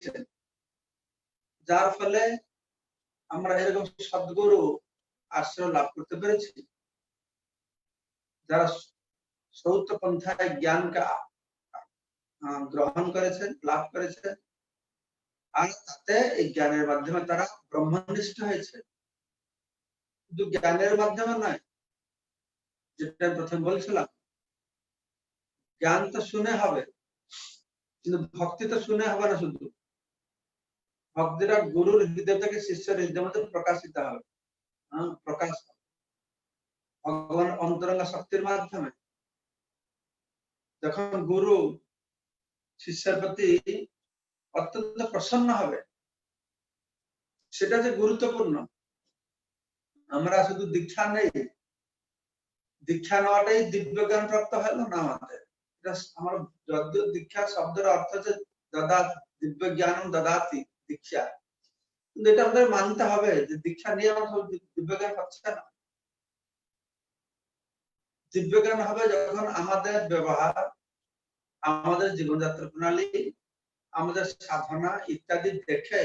দিয়েছেন, যার ফলে আমরা এরকম সদ্গুরু আশ্রয় লাভ করতে পেরেছি, যারা সৌত পন্থায় জ্ঞানকে গ্রহণ করেছেন, লাভ করেছেন, আর তাতে এই জ্ঞানের মাধ্যমে তারা ব্রহ্মনিষ্ঠ হয়েছে। শুধু জ্ঞানের মাধ্যমে নয়, যেটা প্রথম বলছিলাম, জ্ঞান তো শুনে হবে, কিন্তু ভক্তি তো শুনে হবে না। শুধু ভক্তিটা গুরুর হৃদয় থেকে শিষ্যের হৃদয়ের মধ্যে প্রকাশিত হবে, প্রকাশ ভগবান অন্তরঙ্গ শক্তির মাধ্যমে। যখন গুরু শিষ্যের প্রতি অত্যন্ত প্রসন্ন হবে, সেটা যে গুরুত্বপূর্ণ। আমরা শুধু দীক্ষা নেই, দীক্ষা নেওয়াটাই দিব্য জ্ঞান প্রাপ্ত হলো না আমাদের। এটা আমার যদিও দীক্ষা শব্দের অর্থ হচ্ছে দাদা, দিব্য জ্ঞান দাদাতি দীক্ষা, কিন্তু এটা আমাদের মানতে হবে যে দীক্ষা নিয়ে আমার দিব্য জ্ঞান হচ্ছে না। দিব্য জ্ঞান হবে যখন আমাদের ব্যবহার, আমাদের জীবনযাত্রা প্রণালী, আমাদের সাধনা ইত্যাদি দেখে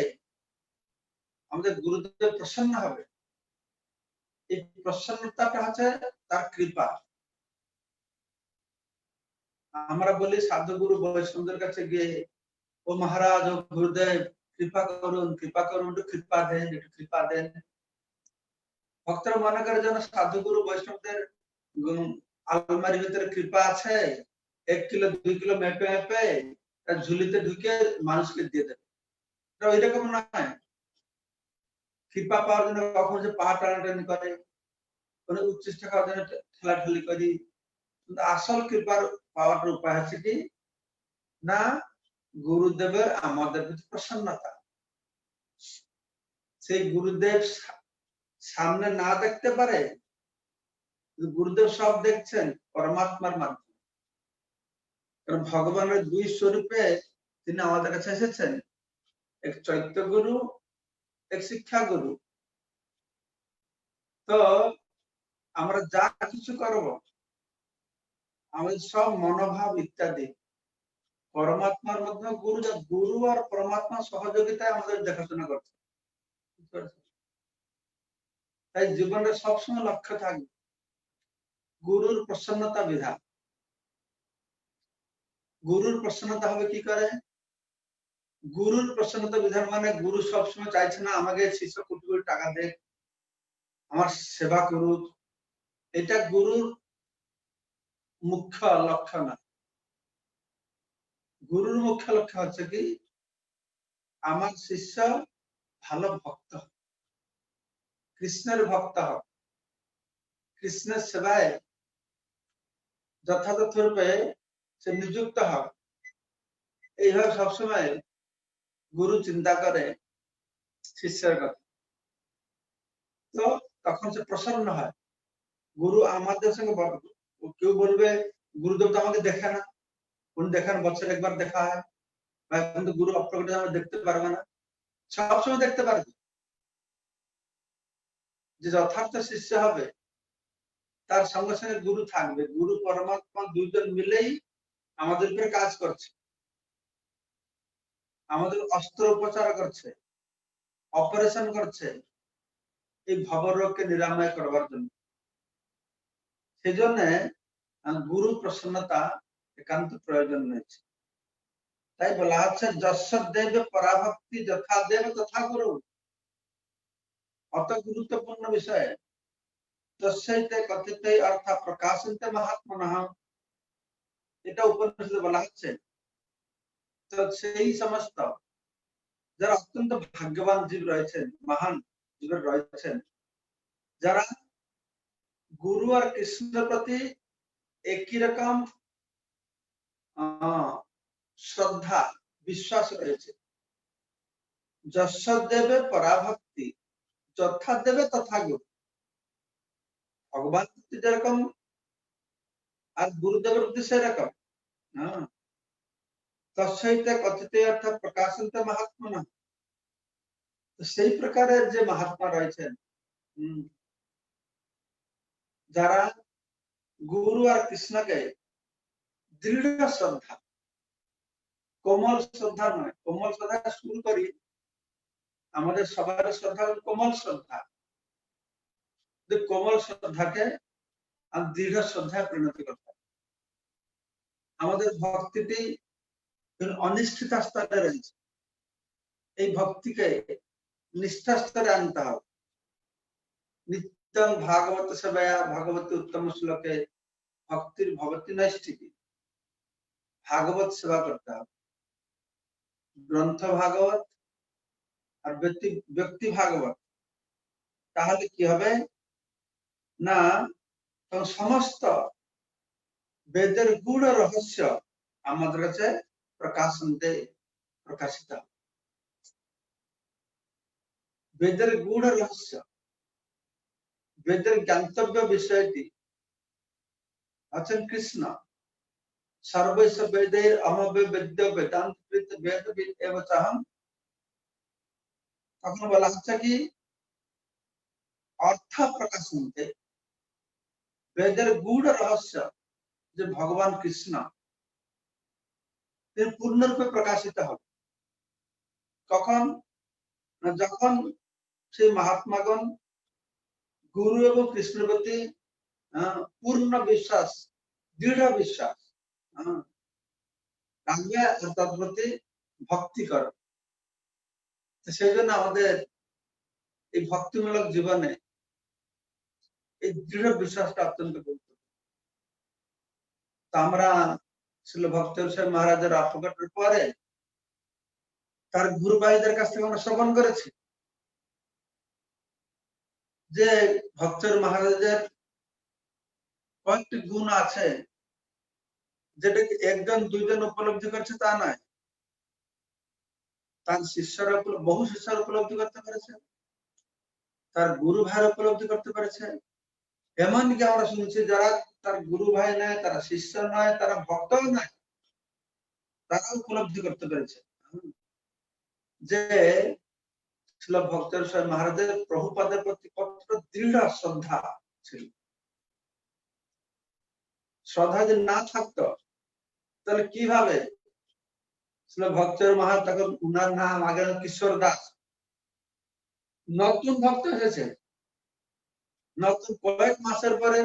আমাদের গুরুদেব প্রসন্ন হবে। এই প্রসন্নতাটা হচ্ছে তার কৃপা। আমরা বলি সাধুগুরু বৈষ্ণবদের কাছে গিয়ে, ও মহারাজ, ও গুরুদেব, কৃপা করুন, কৃপা করুন, একটু কৃপা দেন, একটু কৃপা দেন। ভক্তরা মনে করে যেন সাধুগুরু বৈষ্ণবদের আলমারির ভিতরে কৃপা আছে, 1 কিলো 2 কিলো মেপে মেপে ঝুলিতে ঢুকে মানুষকে দিয়ে দেবে। এটা ওইরকম নয়। কৃপা পাওয়ার জন্য কখন যে পা টানাটানি করে, কোনো উচ্ছিষ্ট খাওয়ার জন্য ঠেলাঠেলি করি, কিন্তু আসল কৃপার পাওয়ার উপায় হচ্ছে কি না, গুরুদেবের আমাদের প্রতি প্রসন্নতা। সেই গুরুদেব সামনে না দেখতে পারে, গুরুদেব সব দেখছেন পরমাত্মার মাধ্যমে। কারণ ভগবানের 2 স্বরূপে তিনি আমাদের কাছে এসেছেন, এক চৈত্য গুরু, এক শিক্ষা গুরু। তো আমরা যা কিছু করব, আমাদের সব মনোভাব ইত্যাদি পরমাত্মার মধ্যে গুরু আর পরমাত্মা সহযোগিতায় আমাদের দেখাশোনা করছে। তাই জীবনে সবসময় লক্ষ্য থাকবে গুরুর প্রসন্নতা বিধান। গুরুর প্রসন্নতা হবে কি করে? গুরুর প্রসন্নতা বিধান মানে গুরু সবসময় চাইছে না আমাকে শিষ্য কোটি কোটি টাকা দেখ, আমার সেবা করুক। এটা গুরুর মুখ্য লক্ষ্য না। গুরুর মুখ্য লক্ষ্য হচ্ছে কি, আমার শিষ্য ভালো ভক্ত হোক, কৃষ্ণের ভক্ত হোক, কৃষ্ণের সেবায় যথাযথ রূপে সে নিযুক্ত হোক। এইভাবে সবসময় গুরু চিন্তা করে শিষ্যের কথা। তো তখন সে প্রসন্ন হয়। গুরু আমাদের সঙ্গে, কেউ বলবে গুরুদেব তো আমাকে দেখে না, উনি দেখেন বছর একবার দেখা হয়, বা কিন্তু গুরু অপ্রকট আমরা দেখতে পারবে না। সবসময় দেখতে পারবে। যে যথার্থ শিষ্য হবে তার সঙ্গে সঙ্গে গুরু থাকবে। গুরু পরমাত্মা দুইজন মিলেই আমাদের উপরে কাজ করছে, আমাদের অস্ত্র উপচার করছে, অপারেশন করছে এই ভবরোগকে নিরাময় করবার জন্য। সেজন্য গুরু প্রসন্নতা একান্ত প্রয়োজন রয়েছে। তাই বলা হচ্ছে যশ দেবে পরাভক্তি যথা দেব তথা গুরু। অত গুরুত্বপূর্ণ বিষয়। তস্যৈতে কথিতে অর্থাৎ প্রকাশন্তে মহাত্মনঃ, এটা উপনিষদে বলা হচ্ছে। তো সেই সমস্ত যারা অত্যন্ত ভাগ্যবান জীব রয়েছেন, মহান জীব রয়েছেন, যারা গুরু আর কৃষ্ণের প্রতি একই রকম শ্রদ্ধা বিশ্বাস রয়েছে। যশ দেবে পরাভক্তি যথা দেবে তথা গুরু। ভগবান প্রতি যেরকম আর গুরুদেবের প্রতি সেরকম। তস্যৈতে কথিতে অর্থাৎ প্রকাশন্তে মহাত্মনঃ। সেই প্রকারের যে মহাত্মা রয়েছেন, যারা গুরু আর কৃষ্ণকে দৃঢ় শ্রদ্ধা, কোমল শ্রদ্ধা নয়, কোমল শ্রদ্ধা শুরু করি আমাদের সবার শ্রদ্ধা কোমল শ্রদ্ধা, কোমল শ্রদ্ধাকে দৃঢ় শ্রদ্ধায় পরিণত করতে হবে। আমাদের ভক্তিটি অনিষ্ঠিত স্তরে রয়েছে, এই ভক্তিকে নিষ্ঠা স্তরে আনতে হবে। নিত্যং ভাগবত সেবায়া ভগবতী উত্তম শ্লোকে ভক্তির ভবতী নৈষ্ঠিকী, ভাগবত সেবা করতে হবে। গ্রন্থ ভাগবত আর ব্যক্তি ভাগবত, তাহলে কি হবে না সমস্ত বেদের গূঢ় রহস্য আমাদের কাছে প্রকাশিত। বেদের গূঢ় রহস্য, বেদের জ্ঞাতব্য বিষয়টি আছেন কৃষ্ণ। সর্বৈষ বেদের অহবেদ্য বেদান্ত বেদবিদ এব চাহম। তখন বলা হচ্ছে কি অর্থ প্রকাশনতে বেদের গূঢ় রহস্য যে ভগবান কৃষ্ণ তিনি পূর্ণরূপে প্রকাশিত হবে। কখন? যখন সেই মহাত্মাগণ গুরু এবং কৃষ্ণের প্রতি পূর্ণ বিশ্বাস, দৃঢ় বিশ্বাস রাখবে আর তার প্রতি ভক্তি করে। সেই জন্য আমাদের এই ভক্তিমূলক জীবনে এই দৃঢ় বিশ্বাসটা অত্যন্ত গুরুত্বপূর্ণ। আমরা শিল ভক্ত মহারাজের অপঘটের পরে তার গুরু ভাইদের কাছ থেকে আমরা শ্রবণ করেছি যে ভক্তের মহারাজের কয়েকটি গুণ আছে যেটা একজন দুইজন উপলব্ধি করছে তা নয়, তার শিষ্যরা বহু শিষ্যরা উপলব্ধি করতে পেরেছে, তার গুরু ভাইয়ের উপলব্ধি করতে পেরেছে। এমনকি আমরা শুনছি যারা তার গুরু ভাই নয়, তারা শিষ্য নয়, তারা ভক্তও নয়, তারা উপলব্ধি করতে পেরেছে যে ছিল ভক্তের মহারাজের প্রভুপাদের প্রতি কতটা দৃঢ় শ্রদ্ধা ছিল। শ্রদ্ধা যদি না থাকতো তাহলে কিভাবে ছিল ভক্তের মহারাজ, তখন উনার নাম আগে কিশোর দাস, নতুন ভক্ত এসেছে, নতুন কয়েক মাসের পরে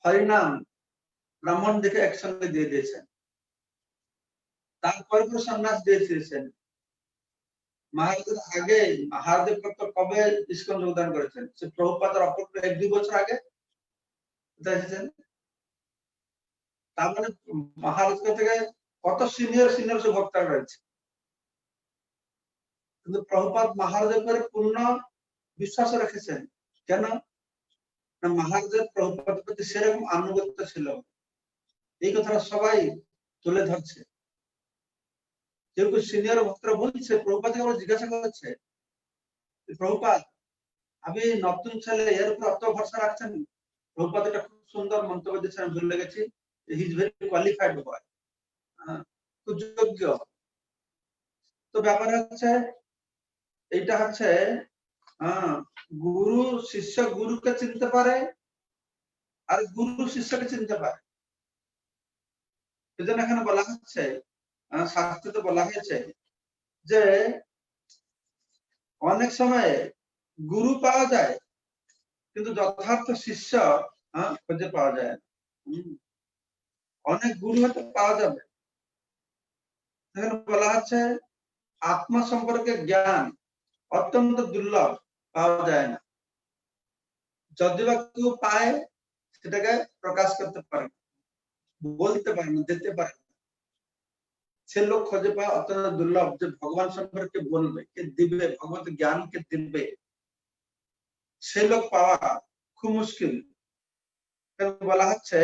হরিনাম ব্রাহ্মণ দেখে একসঙ্গে দিয়ে দিয়েছেন, তারপরে সন্ন্যাস দিয়েছিলেন। মহারাজের আগে মহাদেব কবে ইস্কন যোগদান করেছেন? সে প্রভুপাদের অপর 1-2 বছর আগে এসেছেন। তার মানে মহারাজ থেকে কত সিনিয়র ভক্তরা রয়েছে, কিন্তু প্রভুপাদ মহারাজের পরে পূর্ণ বিশ্বাস রেখেছেন। কেন? না মহারাজের প্রভুপাদের প্রতি সেরকম আনুগত্য ছিল। এই কথাটা সবাই তুলে ধরছে। কেউ কেউ সিনিয়র ভক্তরা বলছে, প্রভুপাদকে আমরা জিজ্ঞাসা করছে, প্রভুপাদ আমি নতুন ছেলে, এর উপর অত ভরসা রাখছেন? প্রভুপাদ একটা খুব সুন্দর মন্তব্য দিয়েছেন, আমি ভুলে গেছি, হি ইজ ভেরি কোয়ালিফাইড বয়, খুব যোগ্য। তো ব্যাপার হচ্ছে এইটা হচ্ছে গুরু শিষ্য গুরুকে চিনতে পারে আর গুরু শিষ্যকে চিনতে পারে। সেজন্য এখানে বলা হচ্ছে, শাস্ত্রে বলা হয়েছে যে অনেক সময় গুরু পাওয়া যায় কিন্তু যথার্থ শিষ্য খুঁজে পাওয়া যায়। অনেক গুরু হয়তো পাওয়া যাবে, এখানে বলা হচ্ছে আত্মা সম্পর্কে জ্ঞান অত্যন্ত দুর্লভ, পাওয়া যায় না। যদি বা কেউ পায় সেটাকে প্রকাশ করতে পারে, বলতে পারে না, দিতে পারে না। সে লোক খুঁজে পাওয়া অত্যন্ত দুর্লভ যে ভগবান সম্পর্কে বলবে, কে দিবে, ভগবত জ্ঞান কে দিবে, সে লোক পাওয়া খুব মুশকিল। বলা হচ্ছে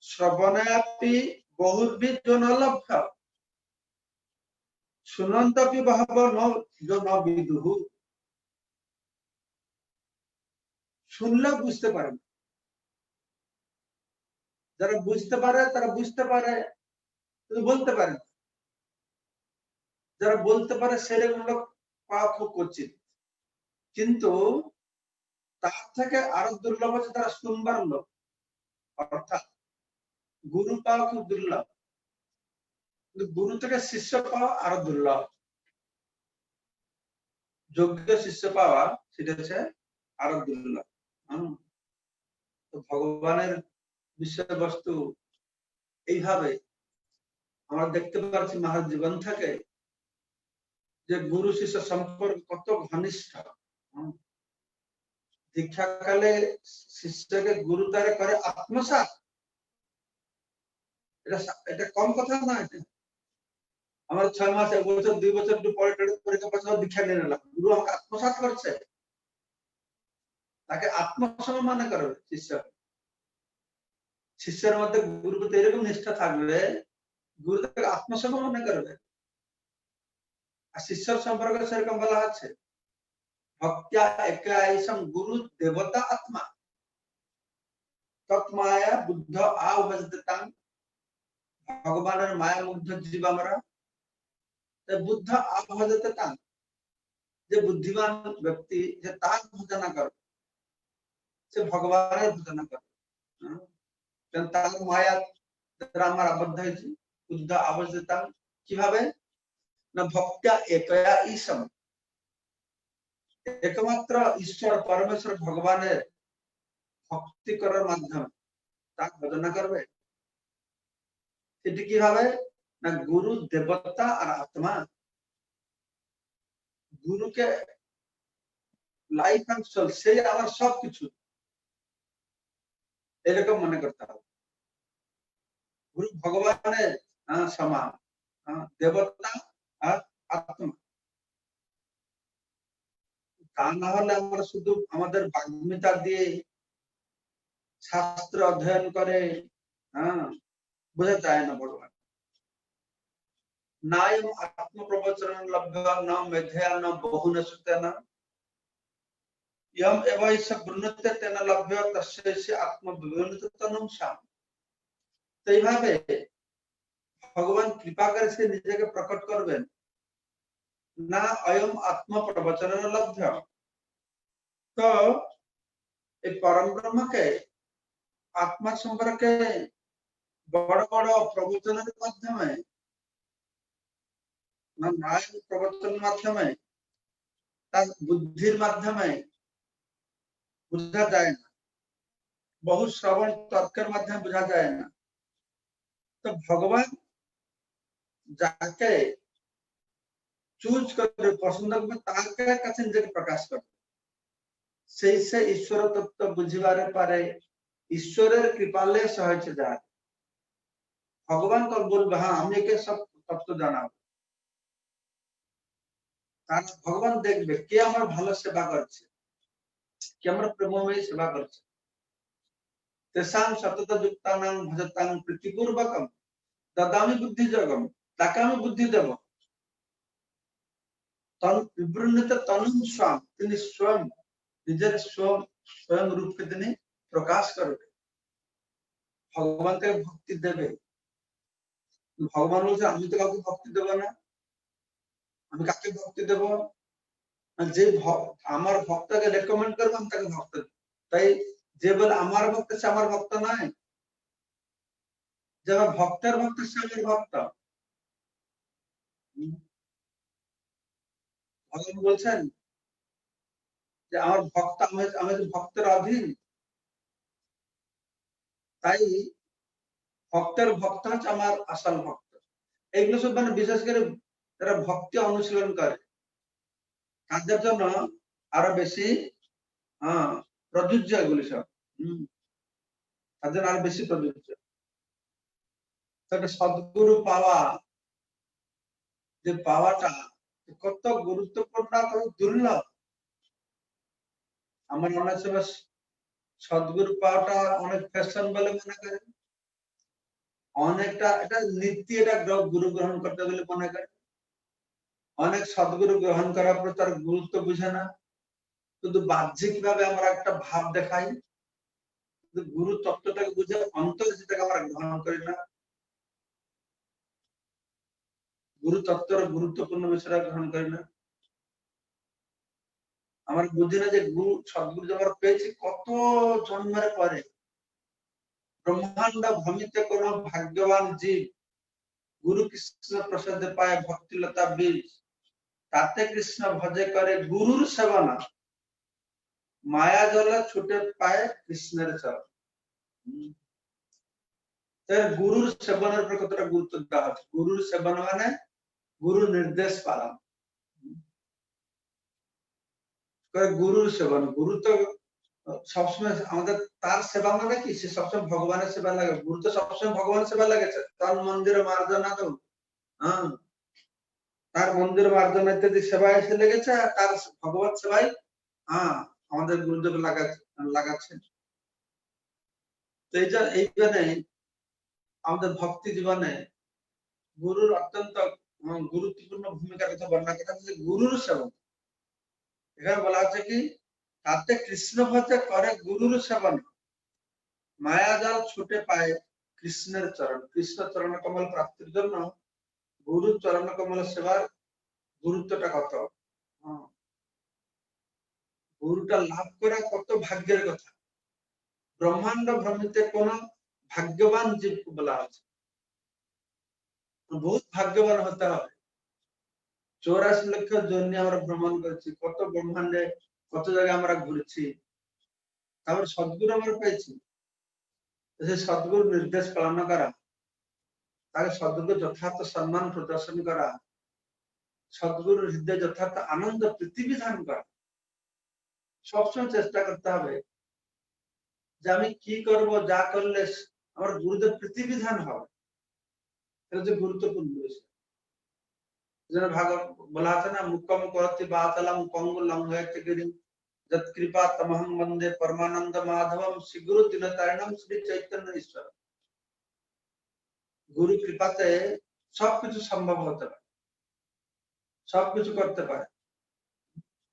শ্রবণাপি বহুর্বিদ জনলভ্য শুনন্তপি বহব ন বিদুঃ। শুনলেও বুঝতে পারে না। যারা বুঝতে পারে তারা বুঝতে পারে, কিন্তু বলতে পারে না। যারা বলতে পারে সেরকম লোক পাওয়া খুব কঠিন। কিন্তু তার থেকে আরো দুর্লভ হচ্ছে তারা শুনবার লোক, অর্থাৎ গুরু পাওয়া খুব দুর্লভ। কিন্তু গুরু থেকে শিষ্য পাওয়া আরো দুর্লভ। যোগ্য শিষ্য পাওয়া সেটা হচ্ছে আরো দুর্লভ। তো ভগবানের বিষয়বস্তু এইভাবে আমরা দেখতে পাচ্ছি মহারাজ জীবন থেকে যে গুরু শিষ্য সম্পর্ক কত ঘনিষ্ঠ। দীক্ষাকালে শিষ্যকে গুরু দ্বারা করে আত্মসাৎ, এটা কম কথা না। আমার 6 মাস 1 বছর 2 বছর একটু পরে পরীক্ষা পাস দীক্ষা নিয়ে নিলাম, গুরু আমাকে আত্মসাৎ করছে, তাকে আত্মসম্মান করবে শিষ্য। শিষ্যের মধ্যে গুরুর প্রতি এরকম নিষ্ঠা থাকবে, গুরু তাকে আত্মসম্মান করবে। আর শিষ্যর সম্পর্কে সেরকম বলা আছে, ভক্ত্যা একাইসম গুরু দেবতা আত্মা তৎমায়া বুদ্ধ আভজতাং। ভগবানের মায়া মুগ্ধ জীব আমরা, বুদ্ধ আভজতাং, যে বুদ্ধিমান ব্যক্তি যে তার ভজনা করবে, সে ভগবানের ভজনা করবে। তার মায়া দ্বারা আমরা আবদ্ধ হয়েছি। বুদ্ধ আভজতাং কিভাবে না, ভক্ত্যা একয়া ঈশম, একমাত্র ঈশ্বর পরমেশ্বর ভগবানের ভক্তি করার মাধ্যমে তার ভজনা করবে। সেটি কিভাবে না, গুরু দেবতা আর আত্মা, গুরুকে লাইফ অ্যান্ড সোল, সেই আমার সবকিছু, এরকম মনে করতে হবে। গুরু ভগবানের সমান, দেবতা আর আত্মা। তা না হলে আমরা শুধু আমাদের বাগ্মিতা দিয়ে শাস্ত্র অধ্যয়ন করে বোঝা যায় না ভগবান। নায়ম আত্মপ্রবচন লভ্য ন মেধয়া ন বহুন সুতেন ইয়ম এবাইস বৃণতে তেন লভ্য তস্য আত্মবিবর্ণিততনম শাম। তো এইভাবে ভগবান কৃপা করে সে নিজেকে প্রকট করবেন না, অয়ম আত্মপ্রবচন লভ্য। তো এই পরম ব্রহ্মকে আত্মা সম্পর্কে বড় বড় প্রবচনের মাধ্যমে, প্রবচনের মাধ্যমে, তার বুদ্ধির মাধ্যমে বোঝা যায় না, বহু শ্রবণ তর্কের মাধ্যমে বোঝা যায় না। তো ভগবান যাকে চুজ করে পছন্দ করবে তাকে কাছে নিজেকে প্রকাশ করবে, সেই সে ঈশ্বর তত্ত্ব বুঝিবারে পারে, ঈশ্বরের কৃপালে সহজে যায়। ভগবান তো বলবে হ্যাঁ আমি একে সব তত্ত্ব জানাবো। তার ভগবান দেখবে কে আমার ভালো সেবা করছে, কে আমার প্রেমময়ী সেবা করছে। তেসাং সতত যুক্তানাং ভজতাং প্রীতিপূর্বকম দদামি বুদ্ধি যোগম, তাকে আমি বুদ্ধি দেব। বিবৃণিত তনুম স্বাম, তিনি স্বয়ং নিজের স্বয়ং রূপকে তিনি প্রকাশ করবে, ভগবানকে ভক্তি দেবে। ভগবান বলছে আমি তো কাউকে ভক্তি দেব না, আমি কাকে ভক্তি দেব, যে আমার ভক্তকে রেকমেন্ড করবো আমি তাকে ভক্ত দেব। তাই যে বলে আমার ভক্ত সে আমার ভক্ত নয়, যে আমার ভক্তের ভক্ত সে আমার ভক্ত। ভগবান বলছেন যে আমার ভক্ত, আমি ভক্তের অধীন। তাই ভক্তের ভক্ত হচ্ছে আমার আসল ভক্ত। এইগুলো সব মানে বিশেষ করে যারা ভক্তি অনুশীলন করে তাদের জন্য আরো বেশি প্রযোজ্য এগুলি সব। তাদের আরো বেশি প্রযোজ্য। সদ্গুরু পাওয়া, যে পাওয়াটা কত গুরুত্বপূর্ণ, কত দুর্লভ। আমার অনেক সময় সদ্গুরু পাওয়াটা অনেক ফ্যাশন বলে মনে করে, অনেকটা এটা নীতি, এটা গুরু গ্রহণ করতে বলে মনে করে। অনেক সদ্গুরু গ্রহণ করার পর তার গুরুত্ব বুঝে না, শুধু বাহ্যিক ভাবে আমরা একটা ভাব দেখাই, গুরু তত্ত্বটাকে বুঝে অন্তর যেটাকে আমরা গ্রহণ করি না, গুরু তত্ত্বের গুরুত্বপূর্ণ বিষয়টা গ্রহণ করি না। আমার বুঝি না যে গুরু সদ্গুরু যে আমরা পেয়েছি কত জন্মের পরে। ব্রহ্মাণ্ড ভূমিতে কোন ভাগ্যবান জীব गुरु कृष्ण प्रसाद पाए भक्ति लता बीज ताते कृष्ण भजे करे गुरुर सेवन माया जल छुटे पाए कृष्ण चरण गुरुर सेवन कतटा गुरुत्व देওয়া হচ্ছে गुरुर सेवन माने गुरु निर्देश पालन गुरुर सेवन गुरु तो सब समय আমাদের তার সেবা মানে কি সে সব সময় ভগবানের সেবা লাগে গুরু তো সব সময় ভগবানের সেবা লাগেছে তার মন্দিরে মার্জনা তো হ্যাঁ তার মন্দির মার্জনা ইত্যাদি সেবায় এসে লেগেছে আর তার ভগবত সেবায় হ্যাঁ আমাদের গুরুদেব লাগাচ্ছেন তো এই জন্য আমাদের ভক্তি জীবনে গুরুর অত্যন্ত গুরুত্বপূর্ণ ভূমিকার কথা বর্ণনা করা হচ্ছে গুরুর সেবন এখানে বলা হচ্ছে কি তাতে কৃষ্ণ ভজে করে গুরুর সেবন মায়াজাল ছুটে পায় কৃষ্ণের চরণ কৃষ্ণ চরণ কমল প্রাপ্তির জন্য গুরু চরণ কমল সেবার গুরুত্বটা কত গুরুটা লাভ করা কত ভাগ্যের কথা ব্রহ্মাণ্ড ভ্রমিতে কোন ভাগ্যবান জীব বলা আছে বহুত ভাগ্যবান হতে হবে 84 লক্ষ জন্য আমরা ভ্রমণ করেছি কত ব্রহ্মাণ্ডে কত জায়গায় আমরা ঘুরেছি তারপর সদ্গুরু আমরা পেয়েছি সেই সদ্গুরু নির্দেশ পালন করা তাকে সদ্গুরু যথার্থ সম্মান প্রদর্শন করা সদ্গুরুর হৃদয়ে যথার্থ আনন্দ প্রতিবিধান করা সবসময় চেষ্টা করতে হবে যে আমি কি করব যা করলে আমার গুরুদেব প্রতিবিধান হবে এটা যে গুরুত্বপূর্ণ বিষয় যেন ভাগবত বলা আছে না মুকম করতি বাতলম কঙ্গ লঙ্ঘয়তে গিরি যৎ কৃপা তমহং বন্দে পরমানন্দ মাধবম শ্রী গুরু দিনতারিণম শ্রী চৈতন্য ঈশ্বর গুরু কৃপাতে সবকিছু সম্ভব হতে পারে সবকিছু করতে পারে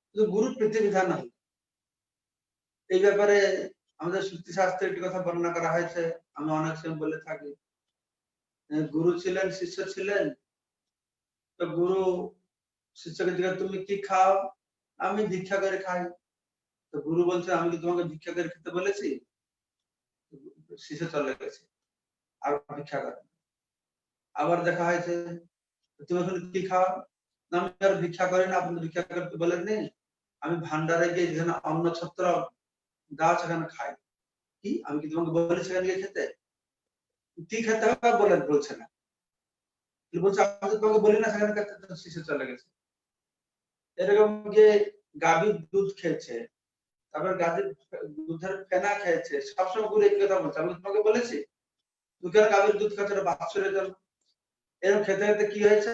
কিন্তু গুরু প্রতিবিধান হয় এই ব্যাপারে আমাদের শ্রুতি শাস্ত্রে একটি কথা বর্ণনা করা হয়েছে আমি অনেক সময় বলে থাকি গুরু ছিলেন শিষ্য ছিলেন তো গুরু শিষ্যকে জিজ্ঞাসা তুমি কি খাও আমি ভিক্ষা করে খাই তো গুরু বলছে আমি কি তোমাকে ভিক্ষা করে খেতে বলেছি শিষ্য চলে গেছে আর ভিক্ষা করে আবার দেখা হয়েছে তুমি এখন কি খাও আমি আর ভিক্ষা করি না আপনি ভিক্ষা করতে বলেননি আমি ভান্ডারে গিয়ে যেখানে অন্ন ছত্র গাছ এখানে খাই কি আমি কি তোমাকে বলেছি এখানে গিয়ে খেতে কি খেতে হবে বলছে না বলছে আমি তোমাকে বলি না সেখানে খেতে শিশু চলে গেছে এরকম যে গাভীর দুধ খেয়েছে তারপর গাভীর দুধের ফেনা খেয়েছে সবসময় গুরু এই কথা বলছে আমি তোমাকে বলেছি দুধের গাভীর দুধ খাচ্ছে বাৎসরের জন্য এরকম খেতে খেতে কি হয়েছে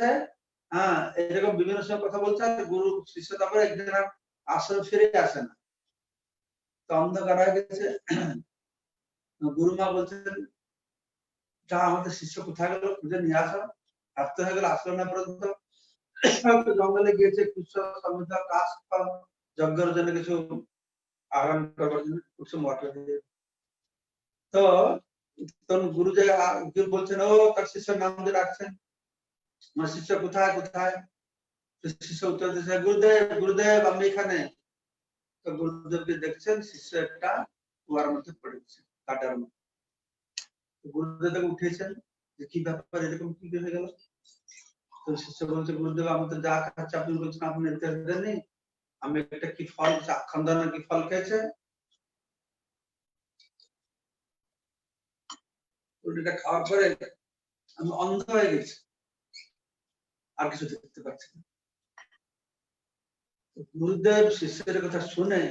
হ্যাঁ এরকম বিভিন্ন সময় কথা বলছে আর গুরু শিষ্য তারপরে একদিন আসন ফিরে আসে না তো অন্ধকার হয়ে গেছে গুরুমা বলছেন যা আমাদের শিষ্য কোথায় গেল খুঁজে নিয়ে আসো রাত্রে হয়ে গেল আসলো না পর্যন্ত জঙ্গলে গিয়েছে কুৎসা সমৃদ্ধ কাজ যজ্ঞের জন্য কিছু আহরণ করবার জন্য কিছু মটর দিয়ে তো তখন গুরু যে গুরু বলছেন ও তার শিষ্যের নাম দিয়ে রাখছেন আমার শিষ্য কোথায় কোথায় শিষ্য উত্তর দিচ্ছে গুরুদেব গুরুদেব আমি এখানে তো গুরুদেবকে দেখছেন শিষ্য একটা কুয়ার মধ্যে পড়েছে কাটার মধ্যে গুরুদেব উঠেছেন যে কি ব্যাপার এরকম কি হয়ে গেল তো শিষ্য বলছে গুরুদেব আমি তো যা খাচ্ছি আপনি বলছেন আপনি নির্দেশ দেননি আমি একটা কি ফল খন্দনের কি ফল খেয়েছে ওটা খাওয়ার পরে আমি অন্ধ হয়ে গেছি আর কিছু দেখতে পাচ্ছি না গুরুদেব শিষ্যের কথা শুনে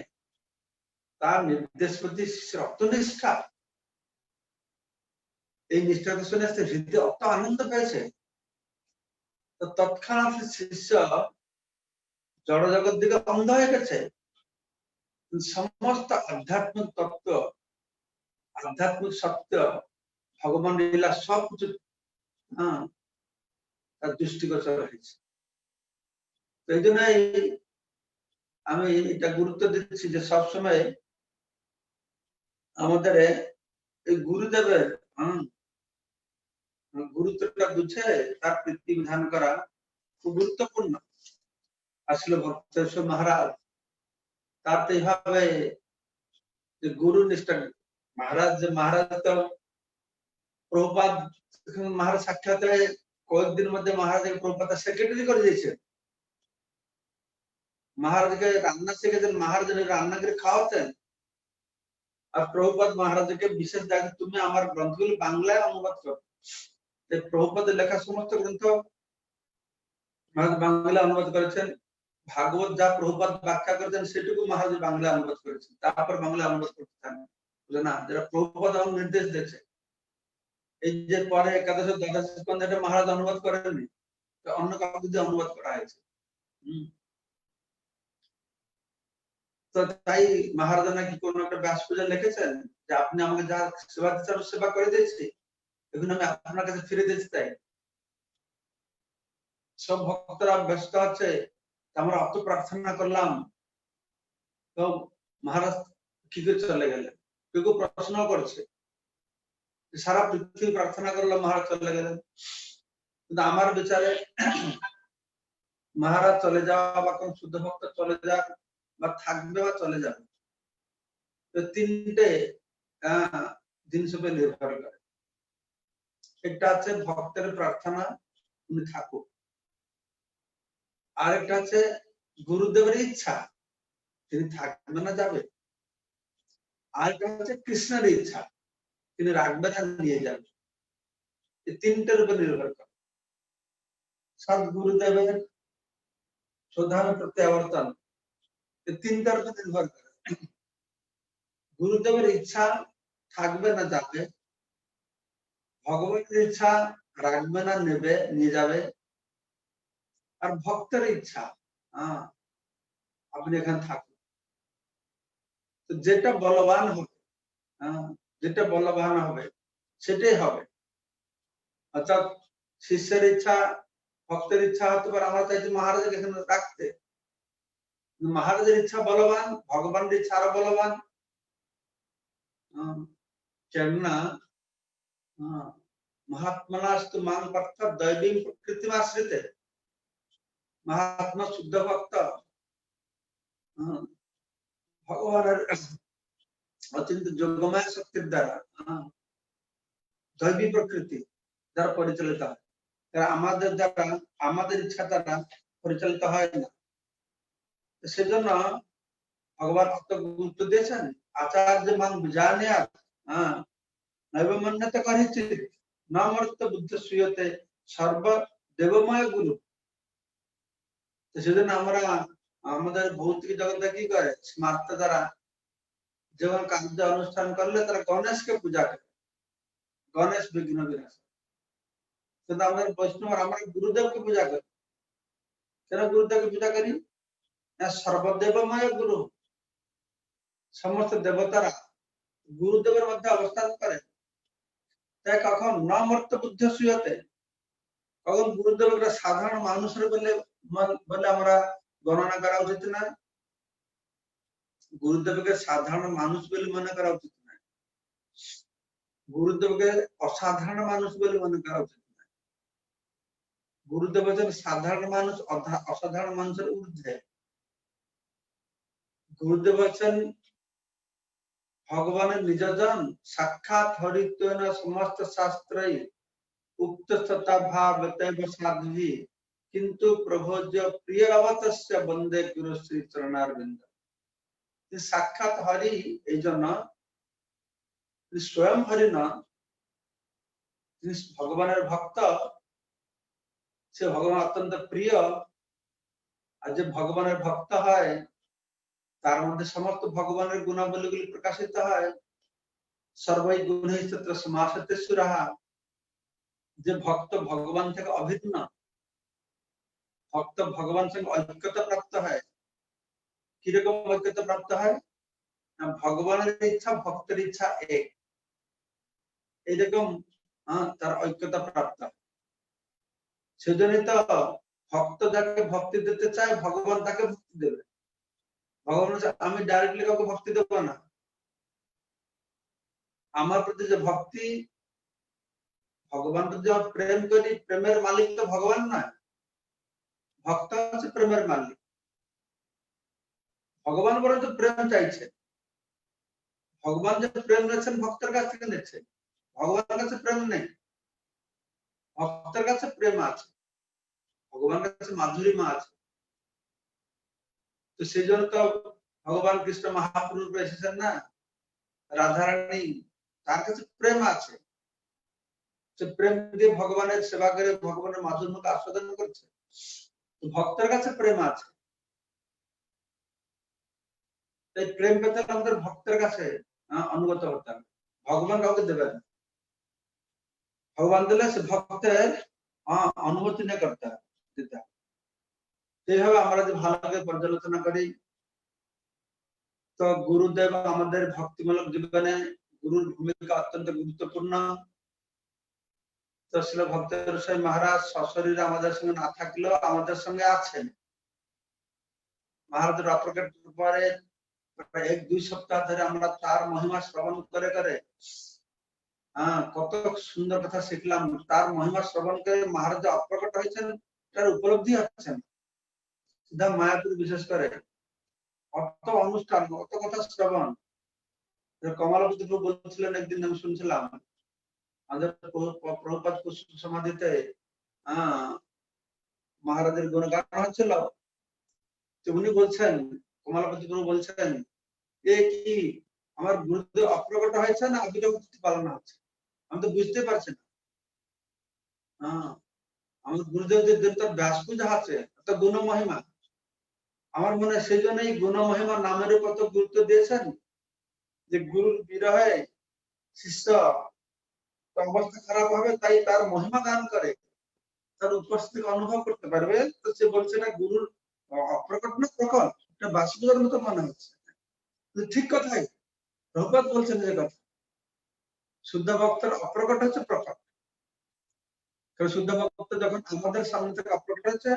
তার নির্দেশ প্রতি শিষ্যের অত নিষ্ঠা এই নিষ্ঠাটা শুনে হৃদয়ে অত আনন্দ পেয়েছে তো তৎক্ষণাৎ শিষ্য জড় জগৎ দিকে অন্ধ হয়ে গেছে সমস্ত আধ্যাত্মিক তত্ত্ব আধ্যাত্মিক সত্য ভগবান লীলা সবকিছু তার দৃষ্টিগোচর হয়েছে এই জন্যই আমি এটা গুরুত্ব দিচ্ছি যে সবসময় আমাদের এই গুরুদেবের গুরুত্বটা বুঝে তার প্রীতি বিধান করা খুব গুরুত্বপূর্ণ আসলে ভক্তেশ্বর মহারাজ তার তো এইভাবে যে গুরু নিষ্ঠা মহারাজ তো প্রভুপাদ মহারাজ সাক্ষাৎ কয়েকদিন মধ্যে মহারাজকে প্রভুপাদ সেক্রেটারি করে দিয়েছেন। মহারাজকে রান্না শিখেছেন, মহারাজ রান্না করে খাওয়াতেন। আর প্রভুপাদ মহারাজকে বিশেষ দায়িত্ব, তুমি আমার গ্রন্থগুলি বাংলায় অনুবাদ করো। প্রভুপাদের লেখা সমস্ত গ্রন্থ মহারাজ বাংলায় অনুবাদ করেছেন। ভাগবত যা প্রভুপাদ ব্যাখ্যা করেছেন সেটুকু মহারাজ বাংলায় অনুবাদ করেছেন। তারপর বাংলায় অনুবাদ করতে থাকেন, বুঝলে না, যেটা প্রভুপাদ আমাকে নির্দেশ দিয়েছে। এই যে পরে একাদশ দ্বাদশ স্কন্ধ এটা মহারাজ অনুবাদ করেননি, অন্য কাউকে দিয়ে অনুবাদ করা হয়েছে। তো তাই মহারাজ নাকি কোন একটা ব্যাস পূজা লিখেছেন যে আপনি আমাকে যা সেবা দিচ্ছেন সেবা করে দিয়েছি, এখন আমি আপনার কাছে ফিরে দিচ্ছি। তাই সব ভক্তরা ব্যস্ত আছে, আমরা অত প্রার্থনা করলাম, তো মহারাজ কি করে চলে গেলেন। কেউ প্রশ্ন করছে সারা পৃথিবী প্রার্থনা করলাম, মহারাজ চলে গেলেন। কিন্তু আমার বিচারে মহারাজ চলে যাওয়া বা কোন শুদ্ধ ভক্ত চলে যাক বা থাকবে বা চলে যাবে, তো তিনটে জিনিস উপরে নির্ভর করে। একটা আছে ভক্তের প্রার্থনা, উনি থাকুক। আরেকটা আছে গুরুদেবের ইচ্ছা, তিনি থাকবে না যাবে। আরেকটা হচ্ছে কৃষ্ণের ইচ্ছা, তিনি রাখবে না নিয়ে যাবে। এই তিনটের উপর নির্ভর করে। সৎ গুরুদেবের প্রধান প্রত্যাবর্তন, এই তিনটার উপর নির্ভর করে। গুরুদেবের ইচ্ছা থাকবে না যাবে, ভগবানের ইচ্ছা রাখবে না নেবে নিয়ে যাবে, আর ভক্তের ইচ্ছা আপনি এখানে থাকুন। তো যেটা বলবান হবে, যেটা বলবান হবে সেটাই হবে। অর্থাৎ শিষ্যের ইচ্ছা ভক্তের ইচ্ছা হতে পারে আমরা চাইছি মহারাজকে এখানে রাখতে, মহারাজের ইচ্ছা বলবান, ভগবানের ইচ্ছা আরো বলবান। কেননা মহাত্মনাস্তু মাং ভক্ত দৈবী প্রকৃতি আশ্রিতে, মহাত্মা শুদ্ধ ভক্ত ভগবানের অচিন্ত যোগময় শক্তির দ্বারা দৈবী প্রকৃতি দ্বারা পরিচালিত হয়। আমাদের দ্বারা আমাদের ইচ্ছা দ্বারা পরিচালিত হয় না। সেজন্য ভগবান অত গুরুত্ব দিয়েছেন। আচার্য মান বিজানে নৈবমন্যতে করেছে নমর্ত বুদ্ধ সুয়তে সর্ব দেবময় গুরু। সেজন্য আমরা আমাদের ভৌতিক জগতে কি করে স্মার্ত দ্বারা যখন কার্য অনুষ্ঠান করলে তারা গণেশকে পূজা করে, গণেশ বিঘ্ন বিনাশ। কিন্তু আমাদের বৈষ্ণব আমরা গুরুদেবকে পূজা করি। কেন গুরুদেবকে পূজা করি? সর্বদেবময় গুরু, সমস্ত দেবতারা গুরুদেবের মধ্যে অবস্থান করে। তাই কখন নমর্ত বুদ্ধ সুয়তে, কখন গুরুদেব একটা সাধারণ মানুষের বলে আমরা গণনা করা উচিত না, গুরুদেবকে সাধারণ মানুষ বলে মনে করা উচিত না, গুরুদেবকে অসাধারণ মানুষ বলে মনে করা উচিত না। গুরুদেব হচ্ছেন সাধারণ মানুষ, অসাধারণ মানুষের ঊর্ধ্বে। গুরুদেব হচ্ছেন ভগবানের নিজজন, সাক্ষাৎ হরিত্বেন সমস্ত শাস্ত্রই উক্ত ভাব সাধ্বী, কিন্তু প্রভোজ্য প্রিয় অবতস্য বন্দে গুরু শ্রী চরণারবিন্দ। সাক্ষাৎ হরি, এই জন্য স্বয়ং হরি নন, তিনি ভগবানের ভক্ত, সে ভগবান অত্যন্ত প্রিয়। আর যে ভগবানের ভক্ত হয় তার মধ্যে সমস্ত ভগবানের গুণাবলীগুলি প্রকাশিত হয়। সর্বৈ গুণৈ তত্র সমাসতে সুরাহা, যে ভক্ত ভগবান থেকে অভিন্ন, ভক্ত ভগবান সঙ্গে ঐক্যতা প্রাপ্ত হয়। কিরকম ঐক্যতা প্রাপ্ত হয়? ভগবানের ইচ্ছা ভক্তের ইচ্ছা এক, এইরকম তার ঐক্যতা প্রাপ্ত হয়। সেজন্যই তো ভক্ত যাকে ভক্তি দিতে চায় ভগবান তাকে ভক্তি দেবে। ভগবান আমি ডাইরেক্টলি কাউকে ভক্তি দেবো না, আমার প্রতি যে ভক্তি, ভগবান প্রতি যখন প্রেম করি, প্রেমের মালিক তো ভগবান না, ভক্ত হচ্ছে প্রেমের মালিক। ভগবান বরং তো প্রেম চাইছে, ভগবান যে প্রেম নিচ্ছেন ভক্তের কাছ থেকে নিচ্ছে, ভগবানের কাছে প্রেম নেই। ভক্তের কাছে প্রেম আছে, ভগবানের কাছে মাধুরীমা আছে। তো সেই জন্য তো ভগবান কৃষ্ণ মহাপ্রভু এসেছেন না, রাধারানী তার কাছে প্রেম আছে, সে প্রেম দিয়ে ভগবানের সেবা করে ভগবানের মাধুর্যকে আস্বাদন করছে। ভক্তের কাছে প্রেম আছে, এই প্রেম পেতে আমাদের ভক্তের কাছে অনুগত হতে হবে। ভগবান কাউকে দেবেন, ভগবান দিলে সে ভক্তের অনুমতি নিয়ে করতে হবে, দিতে হবে। এইভাবে আমরা যে ভালো করে পর্যালোচনা করি, তো গুরুদেব আমাদের ভক্তিমূলক জীবনে গুরুর ভূমিকা অত্যন্ত গুরুত্বপূর্ণ। তো শিল ভক্তের রসাই মহারাজ সশরীরে আমাদের সঙ্গে না থাকলেও আমাদের সঙ্গে আছেন। মহারাজের অপ্রকট পরে প্রায় 1-2 সপ্তাহ ধরে আমরা তার মহিমা শ্রবণ করে করে কত সুন্দর কথা শিখলাম। তার মহিমা শ্রবণ করে মহারাজ অপ্রকট হয়েছেন তার উপলব্ধি হচ্ছেন। সিধা মায়াপুর বিশেষ করে কত অনুষ্ঠান, কত কথা শ্রবণ। কমলাপতি প্রভু বলছিলেন, একদিন আমি শুনছিলাম আমাদের প্রভুপাদ পুষ্প সমাধিতে মহারাজের গুণগান হচ্ছিল। উনি বলছেন, কমলাপতি প্রভু বলছেন, এ কি আমার গুরুদেব অপ্রকট হয়েছে না আবির্ভাব তিথি পালন হচ্ছে, আমি তো বুঝতে পারছি না। আমার গুরুদেবদের দেবতার ব্যাস পূজা আছে, একটা গুণ মহিমা। আমার মনে হয় সেই জন্যই গুণ মহিমা নামের কত গুরুত্ব দিয়েছেন, যে গুরুর বিরহে শিষ্য অবস্থা খারাপ হবে, তাই তার মহিমা গান করে, তার উপস্থিতি অনুভব করতে পারবে। তো সে বলছে না গুরুর অপ্রকট না প্রকট, এটা বাসুদেবের মতো মনে হচ্ছে। ঠিক কথাই প্রভুপাদ বলছেন যে কথা, শুদ্ধ ভক্তের অপ্রকট হচ্ছে প্রকট। শুদ্ধ ভক্ত যখন আমাদের সামনে থেকে অপ্রকট হচ্ছে,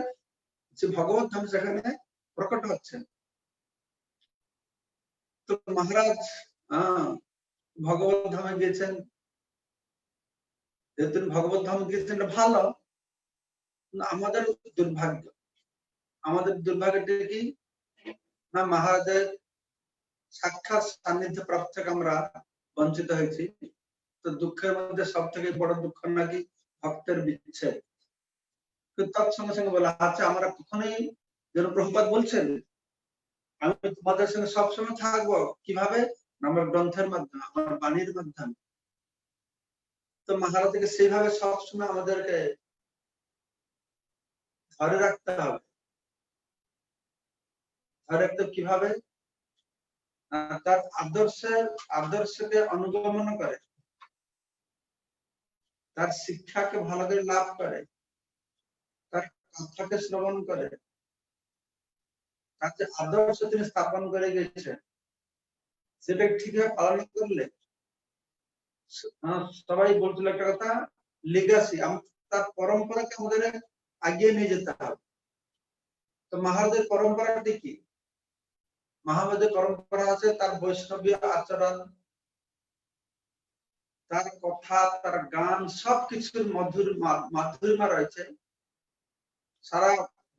সে ভগবত ধাম সেখানে প্রকট হচ্ছেন। তো মহারাজ ভগবত ধামে গিয়েছেন, যেহেতু ভগবত ধামে গিয়েছেন ভালো, আমাদের দুর্ভাগ্য, আমাদের দুর্ভাগ্যটা কি না, মহারাজের সাক্ষাৎ সান্নিধ্য প্রাপ্ত থেকে আমরা বঞ্চিত হয়েছি। তো দুঃখের মধ্যে সব থেকে বড় দুঃখ নাকি ভক্তের বিচ্ছেদ। তার সঙ্গে সঙ্গে বলা আচ্ছা, আমরা কখনোই যেন প্রভুপাদ বলছেন আমি তোমাদের সঙ্গে সবসময় থাকবো, কিভাবে, আমার গ্রন্থের মাধ্যমে, আমার বাণীর মাধ্যমে। তো মহারাজকে সেইভাবে সবসময় আমাদেরকে ধরে রাখতে হবে। ধরে রাখতে কিভাবে, তার আদর্শকে অনুগমন করে, তার শিক্ষাকে ভালো করে লাভ করে, তার কথাকে শ্রবণ করে, তার যে আদর্শ তিনি স্থাপন করে গেছেন সেটা ঠিকভাবে পালন করলে, সবাই বলছিল একটা কথা, লিগাসি, তার পরম্পরাকে আমাদের আগিয়ে নিয়ে যেতে হবে। তো মহারাজের পরম্পরাটি কি? মহারাজের পরম্পরা আছে তার বৈষ্ণবীয় আচরণ, তার কথা, তার গান, সবকিছুর মাধুরিমা রয়েছে। সারা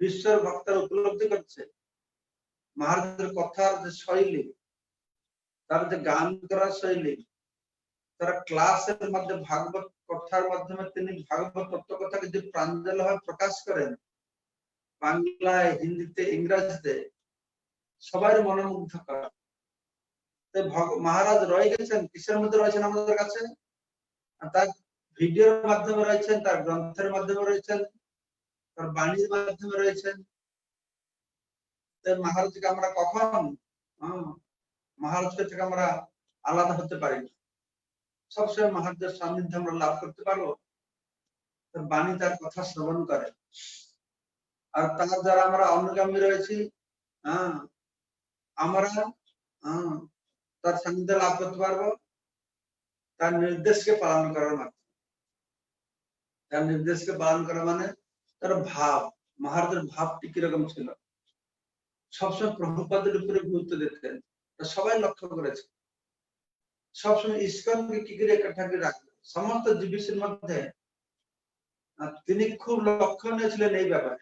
বিশ্বের ভক্তরা উপলব্ধি করছে মহারাজের কথার যে শৈলী, তার যে গান করার শৈলী, তারা ক্লাসের মধ্যে ভাগবত কথার মাধ্যমে তিনি ভাগবত তত্ত্ব কথাকে যে প্রাঞ্জলভাবে প্রকাশ করেন, বাংলায়, হিন্দিতে, ইংরেজিতে, সবাই মনোমুগ্ধ করা। মহারাজ রয়ে গেছেন কিসের মধ্যে রয়েছেন আমাদের কাছে, তার ভিডিওর মাধ্যমে রয়েছেন, তার গ্রন্থের মাধ্যমে রয়েছেন, তার বাণীর মাধ্যমে রয়েছেন। মহারাজকে আমরা কখন মহারাজকে থেকে আমরা আলাদা হতে পারি না। সবসময় মহারাজের সান্নিধ্য আমরা লাভ করতে পারবো, তার বাণী, তার কথা শ্রবণ করে। আর তার যারা আমরা অনুগামী রয়েছি, আমরা তার সান্নিধ্য লাভ করতে পারবো তার নির্দেশকে পালন করার মাধ্যমে। তার নির্দেশকে পালন করা মানে তার ভাব, মহারাজের ভাবটি কিরকম ছিল, সবসময় প্রভুপাদের উপরে গুরুত্ব দিতেন, সবাই লক্ষ্য করেছে। সবসময় ইস্কনকে কি করে একটা রাখবে সমস্ত জীবিসের মধ্যে, তিনি খুব লক্ষণীয় ছিলেন এই ব্যাপারে।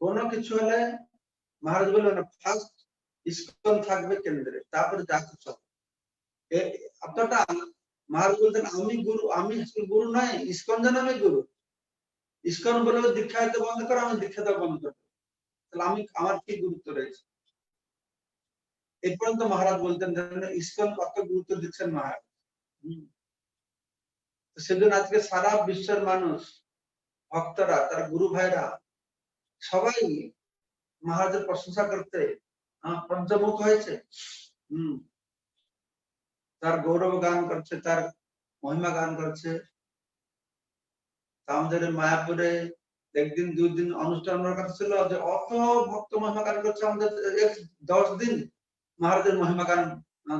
কোনো কিছু হলে মহারাজ বললেন ফার্স্ট ইস্কন থাকবে কেন্দ্রে, তারপরে যা কিছু হবে। অতটা মহারাজ বলতেন আমি গুরু নয়, ইস্কন যেন আমি গুরু। ইস্কন বলে দীক্ষা দিতে বন্ধ করো, আমি দীক্ষা দেওয়া বন্ধ করবো, তাহলে আমার কি গুরুত্ব রয়েছে? এই পর্যন্ত মহারাজ বলতেন ইস্কন কত গুরুত্ব দিচ্ছেন মহারাজ। সেদিন আজকে সারা বিশ্বের মানুষ, ভক্তরা, তার গুরু ভাইরা সবাই মহারাজের প্রশংসা করতে পঞ্চমুখ হয়েছে। তার গৌরব গান করছে, তার মহিমা গান করছে। আমাদের মায়াপুরে একদিন 2 দিন অনুষ্ঠান কথা ছিল যে অত ভক্ত মহিমা গান করছে, আমাদের 10 দিন মহারাজের মহিমা গান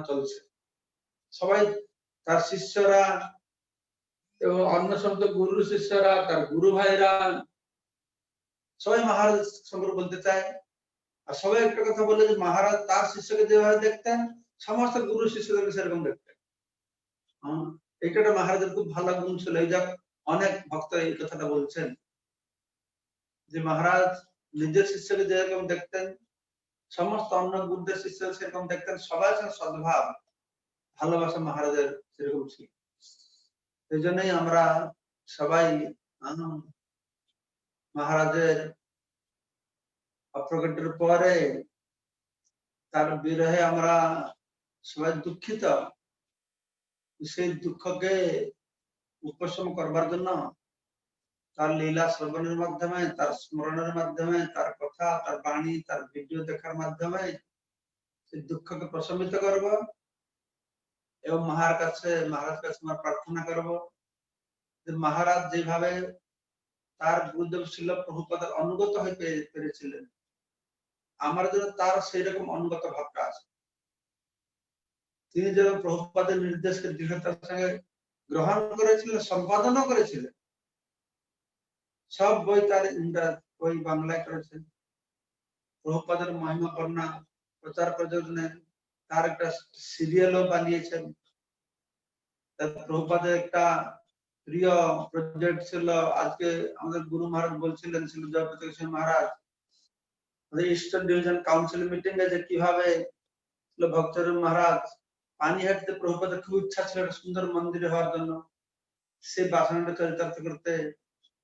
চলছে। সবাই তার শিষ্যরা এবং অন্য সমস্ত গুরু শিষ্যরা, তার গুরু ভাইরা সবাই মহারাজ সম্পর্কে বলতে চায়। আর সবাই একটা কথা বলে যে মহারাজ তার শিষ্যকে যেভাবে দেখতেন, সমস্ত গুরু শিষ্যদেরকে সেরকম দেখতেন। এটা মহারাজের খুব ভালো গুণ ছিল। এই যা অনেক ভক্ত এই কথাটা বলছেন যে মহারাজ নিজের শিষ্যকে যেরকম দেখতেন, সমস্ত অন্য গুরুদের শিষ্য সেরকম দেখতেন। সবাই সদ্ভাব, ভালোবাসা মহারাজের সেরকম ছিল। এই জন্যই আমরা সবাই মহারাজের অপ্রকটের পরে তার বিরহে আমরা সবাই দুঃখিত। সেই দুঃখকে উপশম করবার জন্য তার লীলা শ্রবণের মাধ্যমে, তার স্মরণের মাধ্যমে, তার কথা, তার বাণী, তার ভিডিও দেখার মাধ্যমে সেই দুঃখকে প্রশমিত করব এবং মহারাজ কাছে আমরা প্রার্থনা করব যে মহারাজ যেভাবে তার গুরুদেব শিল প্রভুপাদের অনুগত হইতে পেরেছিলেন, আমার জন্য তার সেই রকম অনুগত ভাবটা আছে। তিনি যেরকম প্রভুপাদের নির্দেশকে দৃঢ়তার সঙ্গে গ্রহণ করেছিলেন, সম্পাদনও করেছিলেন। সব বই তার বই বাংলায় করেছেন। প্রভুপাদের মহিমা বর্ণনা প্রচার প্রযোজনে তার একটা সিরিয়ালও বানিয়েছেন। প্রভুপাদের একটা প্রিয় প্রজেক্ট ছিল, আজকে আমাদের গুরু মহারাজ বলছিলেন, ছিল জয়প্রকাশ মহারাজ ইস্টার্ন ডিভিশন কাউন্সিল মিটিং এ যে কিভাবে ভক্তজন মহারাজ পানিহাটিতে প্রভুপাদের খুব ইচ্ছা ছিল একটা সুন্দর মন্দির হওয়ার জন্য। সেই বাসনাটা চরিতার্থ করতে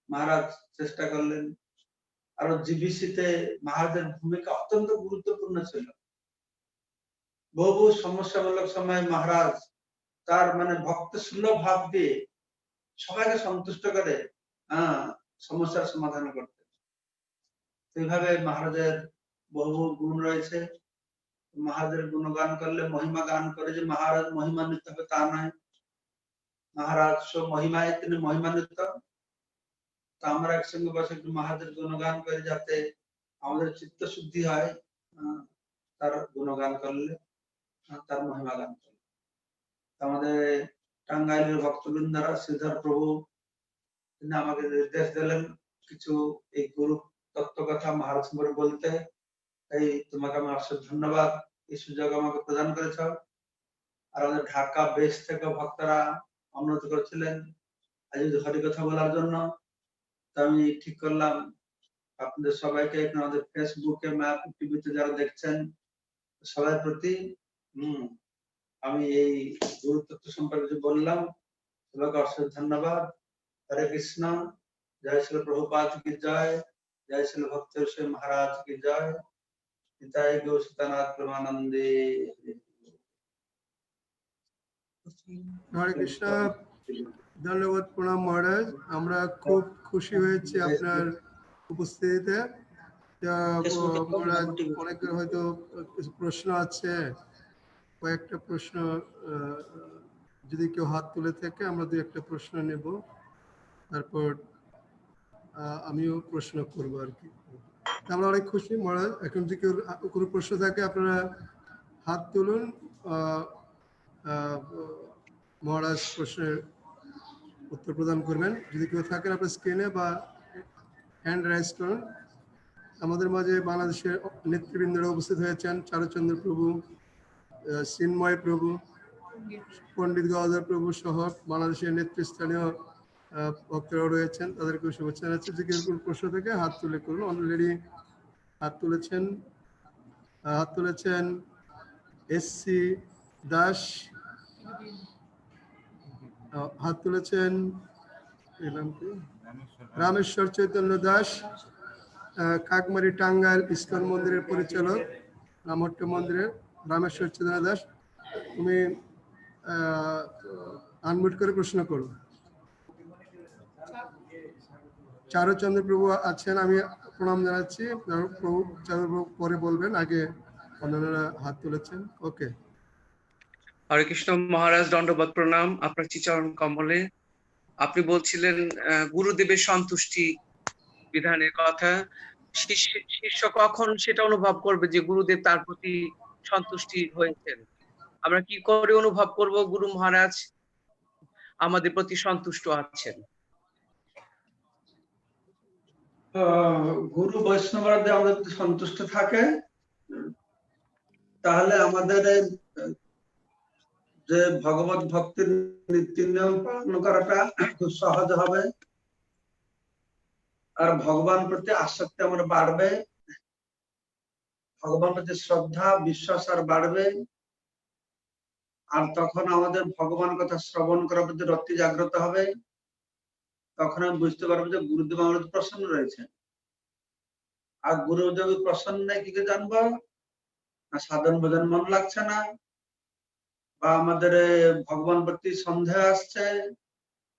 মহারাজ চেষ্টা করলেন। আর জিবিসিতে মহারাজের ভূমিকা অত্যন্ত গুরুত্বপূর্ণ ছিল। বহু সমস্যামূলক সময় মহারাজ তার ভক্ত সুলভ ভাব দিয়ে সবাইকে সন্তুষ্ট করে সমস্যার সমাধান করতে। এইভাবে মহারাজের বহু গুণ রয়েছে। মহারাজের গুণগান করলে, মহিমা গান করে যে মহারাজ মহিমান্বিত হবে তা নয়। মহারাজ মহিমায় তিনি মহিমান্বিত। তা আমরা একসঙ্গে বসে একটু মহারাজের গুণগান করে যাতে আমাদের চিত্ত শুদ্ধি হয়, তার গুণগান করলে, তার মহিমা গান করলে। আমাদের টাঙ্গাইলের ভক্তবৃন্দরা শ্রীধর প্রভু তিনি আমাকে নির্দেশ দিলেন কিছু এই গুরু তত্ত্ব কথা মহারাজ সম্পর্কে বলতে। এই তোমাকে আমি অসংখ্য ধন্যবাদ, এই সুযোগ আমাকে প্রদান করেছ। আর আমাদের ঢাকা বেশ থেকে ভক্তরা অনুরোধ করেছিলেন আজ হরি কথা বলার জন্য। আমি ঠিক করলাম আপনাদের সবাইকে, আমাদের ফেসবুকে, ম্যাপ টিভিতে যারা দেখছেন সবার প্রতি আমি এই গুরুতত্ত্ব সম্পর্কে বললাম। সবাইকে অসংখ্য ধন্যবাদ। हरे कृष्णा। जय श्री प्रभुपाद की जय, जय श्री भक्त श्री महाराज की जय। निताय गौ सीतानाथ प्रेमानंदे। हरे कृष्णा। ধন্যবাদ প্রণাম মহারাজ। আমরা খুব খুশি হয়েছি আপনার উপস্থিতিতে। মহারাজ অনেকের হয়তো কিছু প্রশ্ন আছে, কয়েকটা প্রশ্ন যদি কেউ হাত তুলে থাকে আমরা 2-1টা প্রশ্ন নেব, তারপর আমিও প্রশ্ন করবো আর কি। আমরা অনেক খুশি মহারাজ। এখন যদি কেউ কোনো প্রশ্ন থাকে আপনারা হাত তুলুন, মহারাজ প্রশ্নের উত্তর প্রদান করবেন। যদি কেউ থাকেন আপনার স্ক্রিনে বা হ্যান্ড রাইজ করুন। আমাদের মাঝে বাংলাদেশের নেতৃবৃন্দরা উপস্থিত হয়েছেন, চারুচন্দ্র প্রভু, চিন্ময় প্রভু, পণ্ডিত গদাধর প্রভু সহ বাংলাদেশের নেতৃস্থানীয় ভক্তরাও রয়েছেন, তাদেরকে শুভেচ্ছা জানাচ্ছি। যে কেউ কোনো প্রশ্ন থেকে হাত তুলে করুন। অলরেডি হাত তুলেছেন এসসি দাস, হাত তুলেছেন এর নাম কি? রামেশ্বর চৈতন্য দাস, কাকমারি টাঙ্গাইল ইস্কন মন্দিরের পরিচালক, রামহট্ট মন্দিরের। রামেশ্বর চৈতন্য দাস, তুমি আনমিউট করে প্রশ্ন করো। চারুচন্দ্র প্রভু আছেন, আমি প্রণাম জানাচ্ছি। প্রভু চারুপ্রভু পরে বলবেন, আগে অন্যান্যরা হাত তুলেছেন। ওকে। হরে কৃষ্ণ মহারাজ, দণ্ডবত প্রণাম আপনার শ্রীচরণ কমলে। আপনি বলছিলেন গুরুদেবের সন্তুষ্টি বিধানের কথা। শিষ্য কখন সেটা অনুভব করবে যে গুরুদেব তার প্রতি সন্তুষ্টি হয়েছেন? আমরা কি করে অনুভব করব গুরু মহারাজ আমাদের প্রতি সন্তুষ্ট আছেন? গুরু বৈষ্ণবরা যদি আমাদের প্রতি সন্তুষ্ট থাকে, তাহলে আমাদের যে ভগবত ভক্তির নীতি নিয়ম পালন করাটা খুব সহজ হবে, আর ভগবান প্রতি আসক্তি আমার বাড়বে, ভগবান প্রতি শ্রদ্ধা বিশ্বাস আর বাড়বে। আর তখন আমাদের ভগবান কথা শ্রবণ করার প্রতি রতি জাগ্রত হবে। তখন আমি বুঝতে পারবো যে গুরুদেব আমার প্রসন্ন রয়েছে। আর গুরুদেব প্রসন্ন নেই কি করে জানবো? না সাধন ভজন মন লাগছে না, বা আমাদের ভগবান প্রতি সন্দেহ আসছে,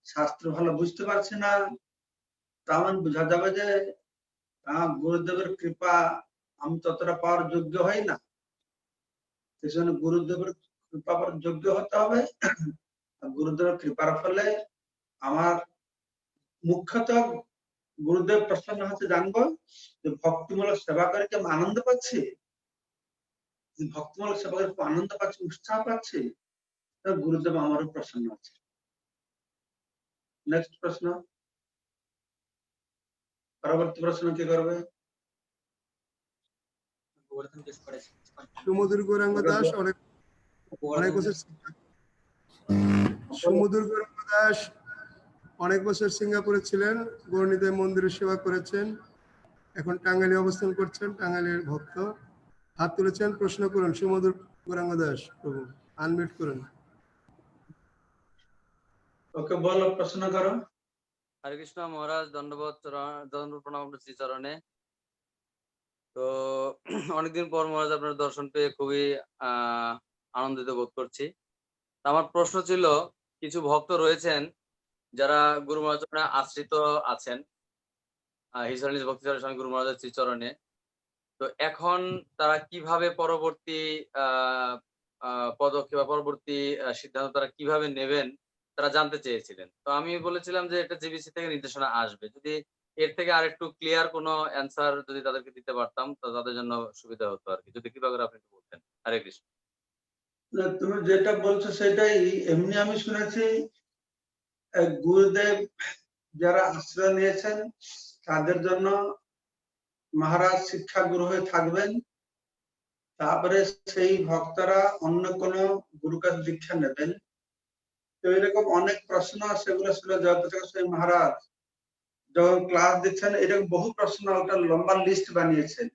শাস্ত্র ভালো বুঝতে পারছি না, তেমন বোঝা যাবে যে গুরুদেবের কৃপা আমি ততটা পাওয়ার যোগ্য হই না। সেজন্য গুরুদেবের কৃপা পাওয়ার যোগ্য হতে হবে। গুরুদেবের কৃপার ফলে আমার মুখ্যত গুরুদেব প্রসন্ন হচ্ছে জানবো যে ভক্তিমূলক সেবা করে কি আমি আনন্দ পাচ্ছি, ভক্তিমূলক সেবা করে আনন্দ পাচ্ছি, উৎসাহ পাচ্ছি, গুরুদেব আমারও প্রসন্ন আছে। নেক্সট প্রশ্ন, পরবর্তী প্রশ্ন কি করবে? সুমধুর গৌরাঙ্গ দাস অনেক বছর, সুমধুর গৌরাঙ্গ দাস অনেক বছর সিঙ্গাপুরে ছিলেন, গৌরনিতাই মন্দিরে সেবা করেছেন, এখন টাঙ্গাইলে অবস্থান করছেন, টাঙ্গাইলের ভক্ত। হাত তুলেছেন, প্রশ্ন করুন। সুমধুর গৌরাঙ্গ দাস প্রভু, আনমিউট করুন। ওকে বলো, প্রশ্ন করো। হরে কৃষ্ণ মহারাজ, দণ্ডবত প্রণাম শ্রীচরণে। তো অনেকদিন পর মহারাজ আপনার দর্শন পেয়ে খুবই আনন্দিত বোধ করছি। আমার প্রশ্ন ছিল, কিছু ভক্ত রয়েছেন যারা গুরু মহারাজের আশ্রিত আছেন, হিসার ভক্তি স্বামী গুরু মহারাজের শ্রীচরণে। তো এখন তারা কিভাবে পরবর্তী পদক্ষেপ বা পরবর্তী সিদ্ধান্ত তারা কিভাবে নেবেন তারা জানতে চেয়েছিলেন। তো আমি বলেছিলাম যে এটা জিবিসি থেকে নির্দেশনা আসবে, যদি এর থেকে আর একটু ক্লিয়ার কোনো অ্যান্সার যদি তাদেরকে দিতে পারতাম তো তাদের জন্য সুবিধা হতো আর কি, যদি কৃপা করে আপনি বলতেন। হরে কৃষ্ণ। তুমি যেটা বলছো সেটাই। এমনি আমি শুনেছি গুরুদেব যারা আশ্রয় নিয়েছেন তাদের জন্য মহারাজ শিক্ষা গুরু হয়ে থাকবেন, তারপরে সেই ভক্তরা অন্য কোনো গুরুকার দীক্ষা নেবেন। তো এরকম অনেক প্রশ্ন সেগুলো ছিল সেই মহারাজ যখন ক্লাস দিচ্ছেন, এরকম বহু প্রশ্ন, ওটা লম্বা লিস্ট বানিয়েছেন।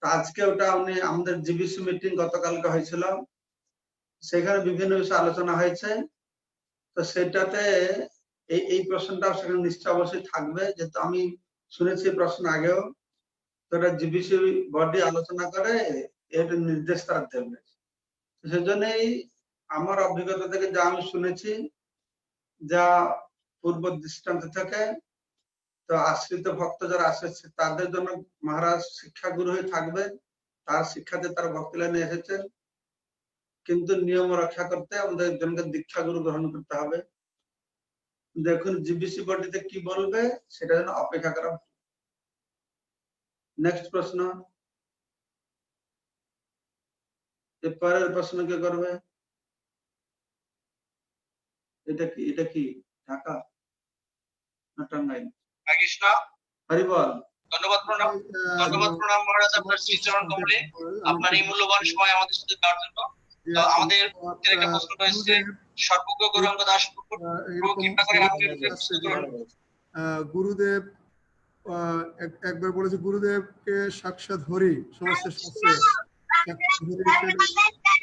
আজকে ওটা উনি আমাদের জিবিসি মিটিং গতকালকে হয়েছিল, সেখানে বিভিন্ন বিষয়ে আলোচনা হয়েছে। তো সেটাতে এই প্রশ্নটা সেখানে নিশ্চয় অবশ্যই থাকবে, যেহেতু আমি শুনেছি প্রশ্ন আগেও। তো এটা জিবিসি বডি আলোচনা করে এর নির্দেশ তারা দেবে। সেজন্যই আমার অভিজ্ঞতা থেকে যা আমি শুনেছি, যা পূর্ব দৃষ্টান্ত থেকে, তো আশ্রিত ভক্ত যারা আসে তাদের জন্য মহারাজ শিক্ষা গুরু হয়ে থাকবেন, তার শিক্ষাতে তারা ভক্তি লাইনে এসেছেন। কিন্তু নিয়ম রক্ষা করতে আমাদের জনকে দীক্ষা গুরু গ্রহণ করতে হবে। দেখুন জিবিসি বডিতে কি বলবে সেটা যেন অপেক্ষা করা। নেক্সট প্রশ্ন, এরপরের প্রশ্ন কে করবে? এটা কি ঢাকা না টাঙ্গাইল? কৃষ্ণ হরি বল। ধন্যবাদ প্রণাম মহারাজ আপনার শ্রীচরণ কমলে, আপনার এই মূল্যবান সময় আমাদের সাথে দেওয়ার জন্য। তো আমাদের একটা প্রশ্ন রয়েছে, সর্বজ্ঞ গৌরাঙ্গ দাস কৃপা করে গুরুদেব একবার বলেছে গুরুদেবকে সাক্ষাৎ হরি সমস্ত শাস্ত্রে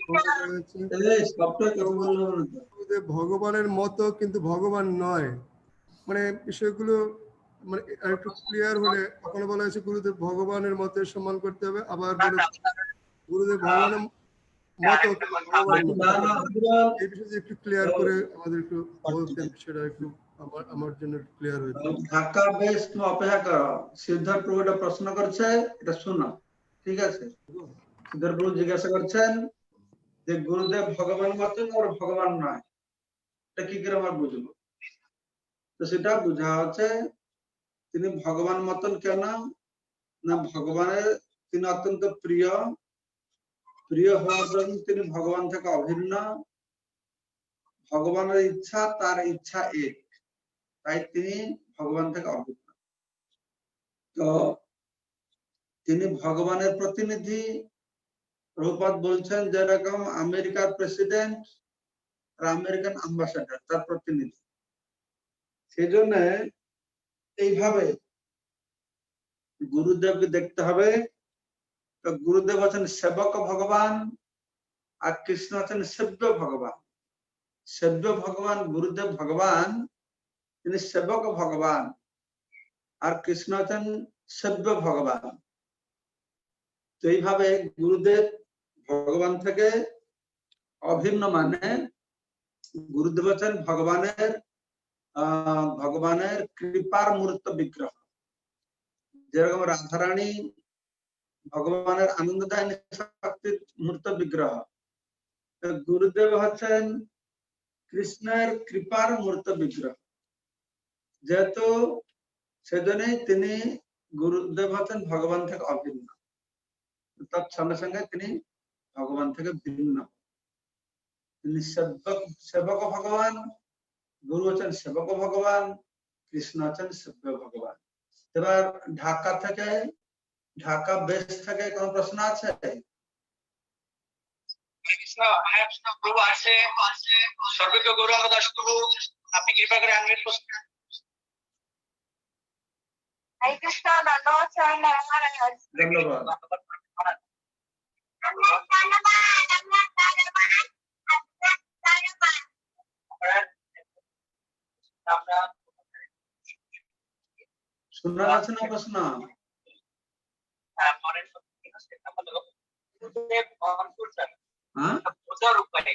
এই সবটা কথা বললো না তো। গুরুদেব ভগবানের মতো কিন্তু ভগবান নয়, মানে বিষয়গুলো মানে একটু ক্লিয়ার হলে, ওখানে বলা হয়েছে গুরুদেব ভগবানের মতে সম্মান করতে হবে, আবার বলেছে গুরুদেব ভগবানের মতো কিন্তু ভগবান নয়। না না হাজিরাল, এই বিষয়ে একটু ক্লিয়ার করে আমাদের একটু বলতেন, সেটা একটু আমার জন্য একটু ক্লিয়ার হইতো। ঢাকা বেশ তুমি অপেক্ষা করো, সিদ্ধার্থ প্রভু এটা প্রশ্ন করছে, এটা শুনো, ঠিক আছে? সিদ্ধার্থ প্রভু জিজ্ঞাসা করছেন যে গুরুদেব ভগবান মতন ওর ভগবান নয়, এটা কি করে আমরা বুঝবো? তো সেটা বোঝা হচ্ছে তিনি ভগবান মতন কেন না, ভগবানের তিনি অত্যন্ত প্রিয়, প্রিয় হওয়ার জন্য তিনি ভগবান থেকে অভিন্ন, ভগবানের ইচ্ছা তার ইচ্ছা এক, তাই তিনি ভগবান থেকে অভিন্ন। তো তিনি ভগবানের প্রতিনিধি। প্রভুপাদ বলছেন যেরকম আমেরিকার প্রেসিডেন্ট আর আমেরিকান অ্যাম্বাসেডর তার প্রতিনিধি, সেই জন্য এইভাবে গুরুদেবকে দেখতে হবে। তো গুরুদেব হচ্ছেন সেবক ভগবান আর কৃষ্ণ হচ্ছেন সেব্য ভগবান। সেব্য ভগবান গুরুদেব ভগবান, তিনি সেবক ভগবান, আর কৃষ্ণ হচ্ছেন সেব্য ভগবান। তো এইভাবে গুরুদেব ভগবান থেকে অভিন্ন, মানে গুরুদেব হচ্ছেন ভগবানের কৃপার মূর্ত বিগ্রহ। যেরকম রাধারানী ভগবানের আনন্দদায়ী শক্তির মূর্ত বিগ্রহ, গুরুদেব হচ্ছেন কৃষ্ণের কৃপার মূর্ত বিগ্রহ। যেহেতু সেজন্যই তিনি গুরুদেব হচ্ছেন ভগবান থেকে অভিন্ন, তার সঙ্গে সঙ্গে তিনি ভগবান থেকে ভিন্ন। তিনি সেবক ভগবান, গুরু হচ্ছেন সেবক ভগবান, কৃষ্ণ হচ্ছেন সেব্য ভগবান। এবার ঢাকা বেস থেকে কোন প্রশ্ন আছে? প্রভু আছে, সর্বজ্ঞ গৌরাঙ্গ দাস প্রভু, আপনি কৃপা করে আনমিউট করুন। হরে কৃষ্ণ, ধন্যবাদ স্যার, মহারাজ। ধন্যবাদ। শোনা যাচ্ছে না প্রশ্ন? হ্যাঁ, বোঝার উপায়,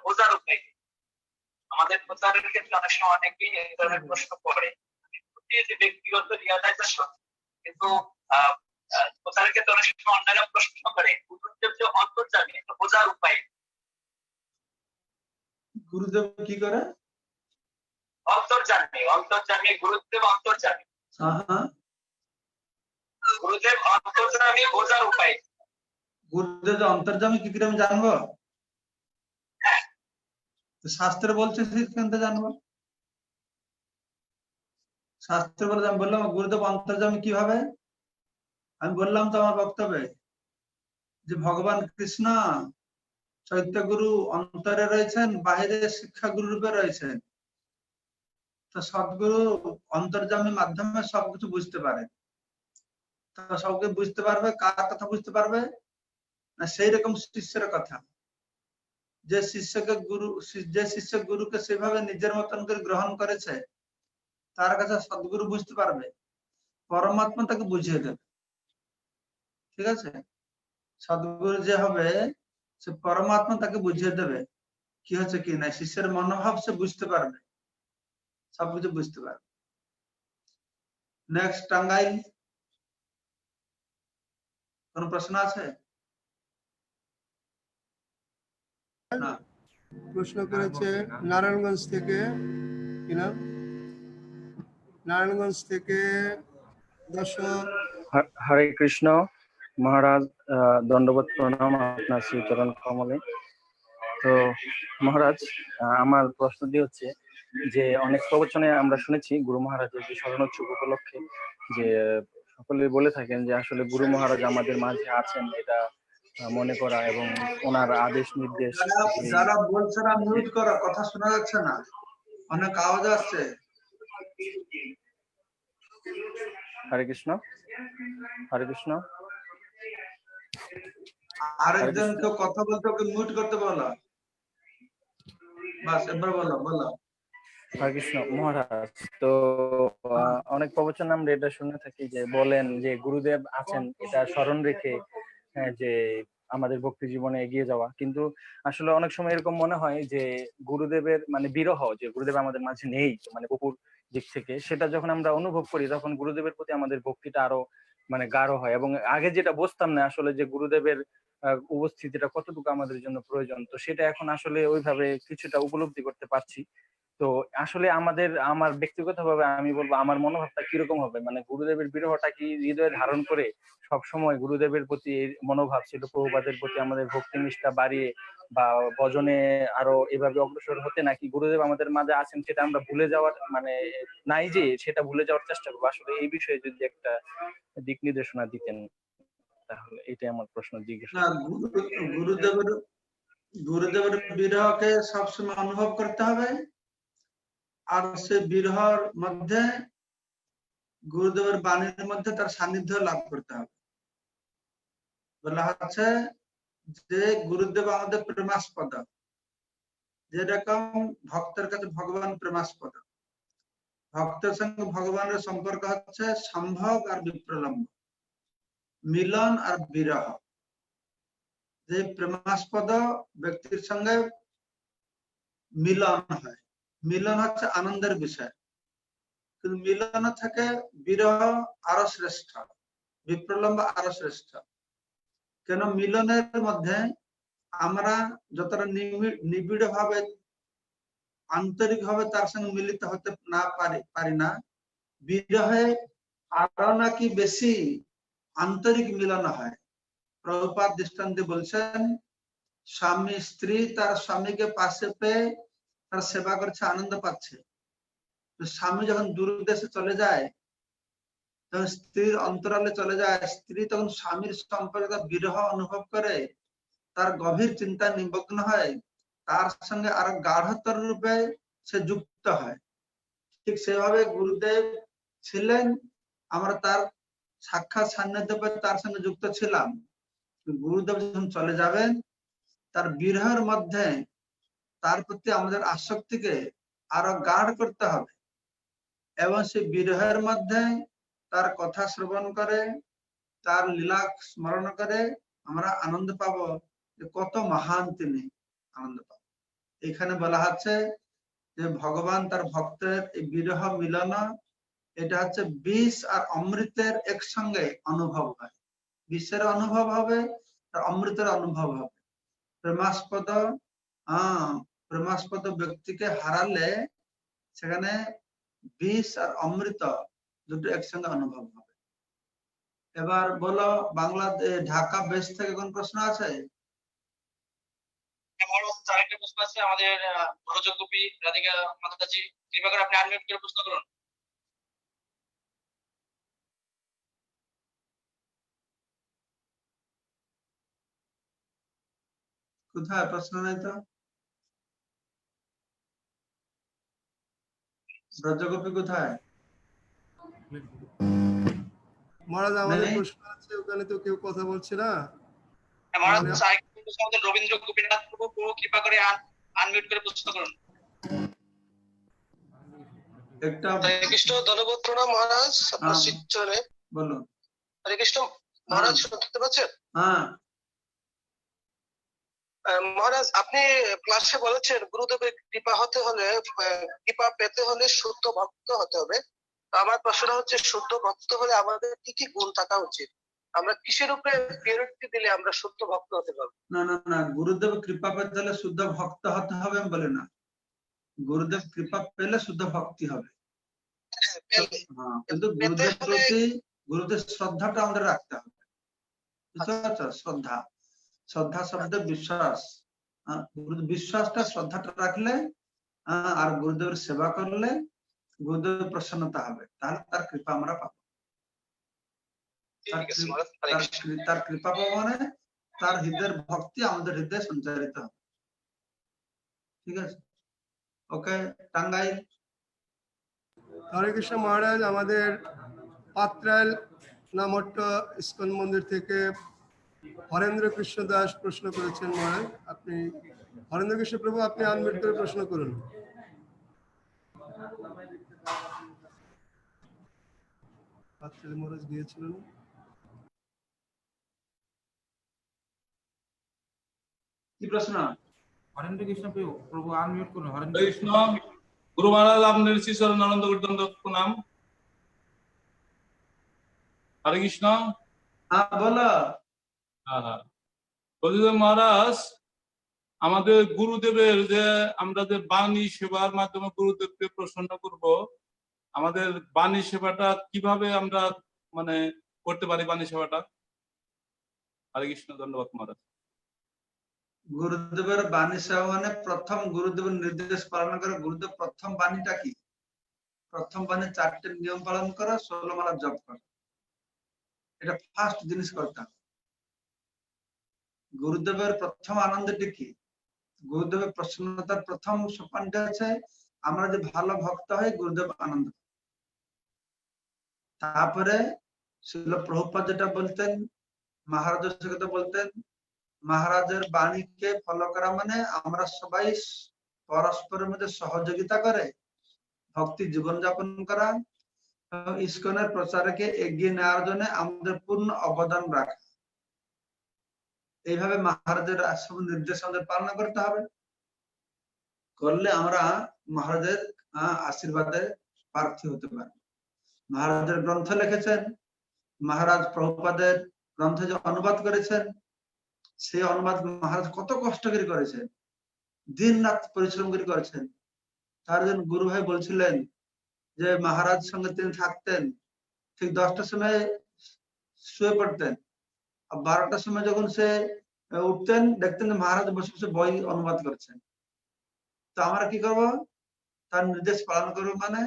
বোঝার উপায়। আমাদের প্রচারের ক্ষেত্রে অনেক সময় অনেকেই এই ধরনের প্রশ্ন করে, যে ব্যক্তিগত রিয়ালাইজেশন, কিন্তু প্রচারের ক্ষেত্রে অনেক সময় অন্যরা প্রশ্ন করে গুরুদেব যে অন্তর্যামী, বোঝার উপায়। গুরুদেব কি করে? অন্তর্যামী গুরুদেব অন্তর্যামী। হ্যাঁ, গুরুদেব অন্তর্যামী বোঝার উপায়। গুরুদেব যে অন্তর্যামী কি করে আমি জানবো? হ্যাঁ, শাস্ত্রে বলছে সেখান থেকে জানবো। শাস্ত্রে বলে, আমি বললাম গুরুদেব অন্তর্যামী কিভাবে, আমি বললাম তো আমার বক্তব্যে যে ভগবান কৃষ্ণ চৈত্য গুরু অন্তরে রয়েছেন, বাহিরে শিক্ষা গুরু রূপে রয়েছেন। তো সদ্গুরু অন্তর্যামীর মাধ্যমে সবকিছু বুঝতে পারে। তো সবকিছু বুঝতে পারবে, কার কথা বুঝতে পারবে না, সেই রকম শিষ্যের কথা। যে শিষ্য গুরুকে সেভাবে নিজের মতন করে গ্রহণ করেছে, তার কাছে সদ্গুরু বুঝতে পারবে, পরমাত্মা তাকে বুঝিয়ে দেবে। ঠিক আছে? সদ্গুরু যে হবে, সে পরমাত্মা তাকে বুঝিয়ে দেবে কি হচ্ছে কি না, শিষ্যের মনোভাব সে বুঝতে পারবে, সবকিছু বুঝতে পারবে। নেক্সট, টাঙ্গাইল কোন প্রশ্ন আছে? না, প্রশ্ন করেছে নারায়ণগঞ্জ থেকে, কি নাম? নারায়ণগঞ্জ থেকে দর্শক। হরে কৃষ্ণ মহারাজ, দণ্ডবত প্রণাম আপনার শ্রীচরণ কমলে। তো মহারাজ, আমার প্রশ্নটি হচ্ছে যে অনেক প্রবচনে আমরা শুনেছি গুরু মহারাজের যে স্মরণোৎসব উপলক্ষে যে সকলে বলে থাকেন যে আসলে গুরু মহারাজ আমাদের মাঝে আছেন, এটা মনে করা এবং ওনার আদেশ নির্দেশ। যারা বলছে না মিউট করো, কথা শোনা যাচ্ছে না, অনেক আওয়াজ আসছে। হরে কৃষ্ণ, হরে কৃষ্ণ। আরেকজন কেউ কথা বলতে ওকে মিউট করতে বলো। বাস এবার বলো বলো। হরে কৃষ্ণ মহারাজ। তো অনেক প্রবচন আমরা এটা শুনে থাকি যে বলেন যে গুরুদেব আছেন এটা স্মরণ রেখে যে আমাদের ভক্তি জীবনে এগিয়ে যাওয়া, কিন্তু আসলে অনেক সময় এরকম মনে হয় যে গুরুদেবের মানে বিরহ, যে গুরুদেব আমাদের মাঝে নেই মানে অপুর দিক থেকে, সেটা যখন আমরা অনুভব করি তখন গুরুদেবের প্রতি আমাদের ভক্তিটা আরো মানে গাঢ় হয়। এবং আগে যেটা বুঝতাম না আসলে যে গুরুদেবের উপস্থিতিটা কতটুকু আমাদের জন্য প্রয়োজন, তো সেটা এখন আসলে ওইভাবে কিছুটা উপলব্ধি করতে পারছি। তো আসলে আমার ব্যক্তিগতভাবে আমি বলবো আমার মনোভাবটা কিরকম হবে, মানে গুরুদেবের বিরহটা কি হৃদয়ে ধারণ করে সব সময় গুরুদেবের প্রতি এই মনোভাব ছিল, প্রভুপাদের প্রতি আমাদের ভক্তি নিষ্ঠা বাড়িয়ে বা ভজনে আরো এভাবে অগ্রসর হতে, নাকি গুরুদেব আমাদের মাঝে আছেন সেটা আমরা ভুলে যাওয়ার মানে নাই যে সেটা ভুলে যাওয়ার চেষ্টা করবো? আসলে এই বিষয়ে যদি একটা দিক নির্দেশনা দিতেন তাহলে, এটাই আমার প্রশ্ন জিজ্ঞেস না, গুরুদেবের গুরুদেবের বিরহকে সবসময় অনুভব করতে হবে, আর সে বিরহর মধ্যে গুরুদেবের বাণীর মধ্যে তার সান্নিধ্য লাভ করতে হবে। বলা হচ্ছে যে গুরুদেব আমাদের প্রেমাস্পদ, যেরকম ভক্তের কাছে ভগবান প্রেমাস্পদ, ভক্তের সঙ্গে ভগবানের সম্পর্ক হচ্ছে সম্ভোগ আর বিপ্রলম্ব, মিলন আর বিরহ। যে প্রেমাস্পদ ব্যক্তির সঙ্গে মিলন হয়, মিলন হচ্ছে আনন্দের বিষয়, কিন্তু মিলন থেকে বিরহ আরো শ্রেষ্ঠ, বিপ্রলম্ব আরো শ্রেষ্ঠ। কেন মিলনের মধ্যে আমরা যতটা নিবিড় ভাবে আন্তরিক ভাবে তার সঙ্গে মিলিত হতে না পারি না, বিরহে আরো নাকি বেশি আন্তরিক মিলন হয়। প্রভুপাদ দৃষ্টান্তে বলছেন, স্বামী স্ত্রী তার স্বামীকে পাশে পেয়ে তার সেবা করছে, আনন্দ পাচ্ছে। স্বামী যখন দূর দেশে চলে যায়, যখন স্ত্রীর অন্তরালে চলে যায়, স্ত্রী তখন স্বামীর সম্পর্কে বিরহ অনুভব করে, তার গভীর চিন্তা নিমগ্ন হয়, তার সঙ্গে আরো গাঢ়তর রূপে সে যুক্ত হয়। ঠিক সেভাবে গুরুদেব ছিলেন, আমরা তার সাক্ষাৎ সান্নিধ্য পেয়ে তার সঙ্গে যুক্ত ছিলাম। গুরুদেব যখন চলে যাবেন, তার বিরহের মধ্যে তার প্রতি আমাদের আসক্তিকে আরো গাঢ় করতে হবে, এবং সেই বিরহের মধ্যে তার কথা শ্রবণ করে, তার লীলা স্মরণ করে আমরা আনন্দ পাবো, যে কত মহান তিনি, আনন্দ পাবো। এখানে বলা হচ্ছে যে ভগবান তার ভক্তের এই বিরহ মিলন, এটা হচ্ছে বিষ আর অমৃতের একসঙ্গে অনুভব হয়। বিষের অনুভব হবে আর অমৃতের অনুভব হবে। প্রেমাস্পদ প্রেমাস্পদ ব্যক্তিকে হারালে সেখানে বিষ আর অমৃত দুটো একসঙ্গে অনুভব হবে। এবার বলো, বাংলাদেশ ঢাকা বেস থেকে কোন প্রশ্ন আছে? আরেকটা প্রশ্ন আছে আমাদের মনোযোগ গোপী রাধিকা মাতাজি, কৃপা করে আপনি আনমিউট করে প্রশ্ন করুন। কোথায় প্রশ্ন নাই তো? ব্রজগোপী কোথায়? মহারাজ আমাদের নেই? প্রশ্ন আছে, ওখানে তো কেউ কথা বলছে না। মহারাজ আরেকটা প্রশ্ন আমাদের রবীন্দ্র গোপীনাথ প্রভু, কৃপা করে আনমিউট করে প্রশ্ন করুন। একটা হরে কৃষ্ণ, ধন্যবাদ প্রণাম মহারাজ, আপনার শিক্ষণে বলুন। হরে কৃষ্ণ মহারাজ, শুনতে পাচ্ছেন? হ্যাঁ মহারাজ, আপনি ক্লাসে বলেছেন গুরুদেবের কৃপা হতে হলে, কৃপা পেতে হলে শুদ্ধ ভক্ত হতে হবে। তো আমার প্রশ্নটা হচ্ছে, শুদ্ধ ভক্ত হলে আমাদের কি কি গুণ থাকা উচিত? আমরা কিসের উপরে প্রায়োরিটি দিলে আমরা শুদ্ধ ভক্ত হতে পারবো? না না না, গুরুদেব কৃপা পেতে হলে শুদ্ধ ভক্ত হতে হবে আমি বলি না, গুরুদেব কৃপা পেলে শুদ্ধ ভক্তি হবে। হ্যাঁ, কিন্তু গুরুদেব প্রতি গুরুদেব শ্রদ্ধাটা আমাদের রাখতে হবে, বুঝতে পারছো? শ্রদ্ধা, শ্রদ্ধা শব্দে বিশ্বাস, বিশ্বাসটা শ্রদ্ধাটা রাখলে আর গুরুদেবের সেবা করলে গুরুদেবের প্রসন্নতা হবে, তাহলে তার কৃপা আমরা পাবো। তার কৃপা পাবো মানে তার হৃদয়ের ভক্তি আমাদের হৃদয়ে সঞ্চারিত হবে। ঠিক আছে, ওকে। টাঙ্গাইল। হরে কৃষ্ণ মহারাজ, আমাদের পাত্রাল নামট্ট ইস্কন মন্দির থেকে হরেন্দ্র কৃষ্ণ দাস প্রশ্ন করেছেন মহারাজ। আপনি হরেন্দ্র কৃষ্ণ প্রভু, আপনি আনমিউট করে প্রশ্ন করুন। মহারাজ গিয়েছিলেন। কি প্রশ্ন? হরেন্দ্র কৃষ্ণ প্রভু আনমিউট করুন। হরেন্দ্র কৃষ্ণ গুরু মহারাজ আপনার শ্রী চরণ আনন্দ কীর্তন প্রণাম। হরে কৃষ্ণ। হ্যাঁ বলো। বলছি যে মহারাজ, আমাদের গুরুদেবের যে আমরা যে বাণী সেবার মাধ্যমে গুরুদেবকে প্রসন্ন করব, আমাদের বাণী সেবাটা কিভাবে আমরা মানে করতে পারি বাণী সেবাটা? হরে কৃষ্ণ, ধন্যবাদ মহারাজ। গুরুদেবের বাণী সেবা মানে প্রথম গুরুদেবের নির্দেশ পালন করে। গুরুদেব প্রথম বাণীটা কি? প্রথম বাণী 4টে নিয়ম পালন করা, 16 মালা জপ করা। এটা ফার্স্ট জিনিস করতে হবে। গুরুদেবের প্রথম আনন্দটি কি? গুরুদেবের প্রসন্নতার প্রথম সোপানটা আছে আমরা যে ভালো ভক্ত হই, গুরুদেব আনন্দ। তারপরে শিল প্রভুপাদ যেটা বলতেন, মহারাজের সাথে বলতেন, মহারাজের বাণীকে ফলো করা মানে আমরা সবাই পরস্পরের মধ্যে সহযোগিতা করে ভক্তি জীবন যাপন করা, ইস্কনের প্রচারকে এগিয়ে নেওয়ার জন্য আমাদের পূর্ণ অবদান রাখা। এইভাবে মহারাজের সব নির্দেশ আমাদের পালন করতে হবে। করলে আমরা মহারাজের আশীর্বাদে প্রার্থী হতে পারি। মহারাজের গ্রন্থ লিখেছেন, মহারাজ প্রভুপাদের গ্রন্থ যে অনুবাদ করেছেন, সেই অনুবাদ মহারাজ কত কষ্ট করে করেছেন, দিন রাত পরিশ্রম করে করেছেন। তার জন্য গুরু ভাই বলছিলেন যে মহারাজ সঙ্গে তিনি থাকতেন, ঠিক 10টার সময় শুয়ে পড়তেন, আর 12টার সময় যখন সে উঠতেন দেখতেন মহারাজ বসে বসে বই অনুবাদ করছেন। তো আমরা কি করব? তার নির্দেশ পালন করবো, মানে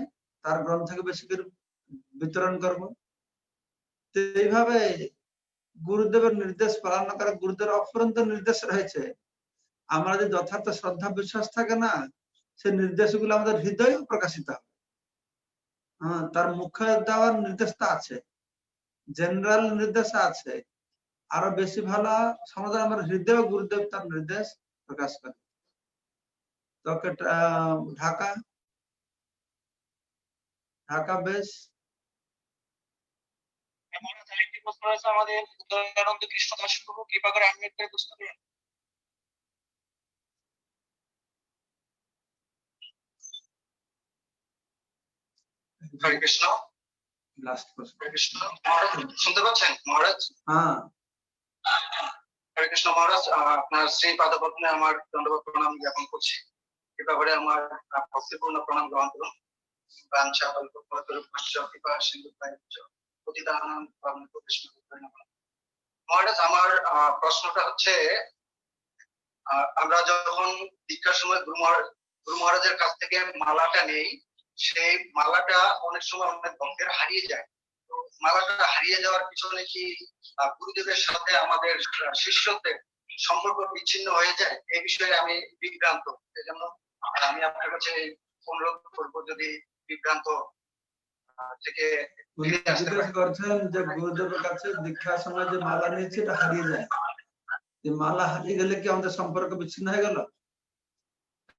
তার গ্রন্থকে বেশি করে বিতরণ করব। তো এইভাবে গুরুদেবের নির্দেশ পালন করা, গুরুদেবের অফুরন্ত নির্দেশ রয়েছে। আমরা যে যথার্থ শ্রদ্ধা বিশ্বাস থাকে না, সেই নির্দেশগুলো আমাদের হৃদয়ে প্রকাশিত হবে। তার মুখে দেওয়ার নির্দেশটা আছে, জেনারেল নির্দেশ আছে, আরো বেশি ভালো সমাধান আমার হৃদয় গুরুদেব তার নির্দেশ প্রকাশ করে। ঢাকা ঢাকা বেশ আরেকটি প্রশ্ন রয়েছে আমাদের উদয়ানন্দ কৃষ্ণ দাস প্রভু, কৃপা করে আনমিউট করে প্রশ্ন করুন। হরে কৃষ্ণ। লাস্ট প্রশ্ন। হরে কৃষ্ণ মহারাজ, শুনতে পাচ্ছেন মহারাজ? হ্যাঁ। হরে কৃষ্ণ মহারাজ, আপনার শ্রী পাদপদ্মে আমার দণ্ডবত প্রণাম জ্ঞাপন করছি। কৃপা করে আমার ভক্তিপূর্ণ প্রণাম গ্রহণ করুন। মহারাজ, আমার প্রশ্নটা হচ্ছে, আমরা যখন দীক্ষার সময় গুরু মহারাজের কাছ থেকে মালাটা নেই, সেই মালাটা অনেক সময় অনেক ভক্তের হারিয়ে যায়। তো মালাটা হারিয়ে যাওয়ার পিছনে কি গুরুদেবের সাথে আমাদের শিষ্যদের সম্পর্ক বিচ্ছিন্ন হয়ে যায়? এই বিষয়ে আমি বিভ্রান্ত। এই জন্য আমি আপনার কাছে অনুরোধ করবো, যদি বিভ্রান্ত থেকে জিজ্ঞেস করছেন যে গুরুদেবের কাছে দীক্ষার সময় যে মালা নিয়েছে এটা হারিয়ে যায়, যে মালা হারিয়ে গেলে কি আমাদের সম্পর্ক বিচ্ছিন্ন হয়ে গেল?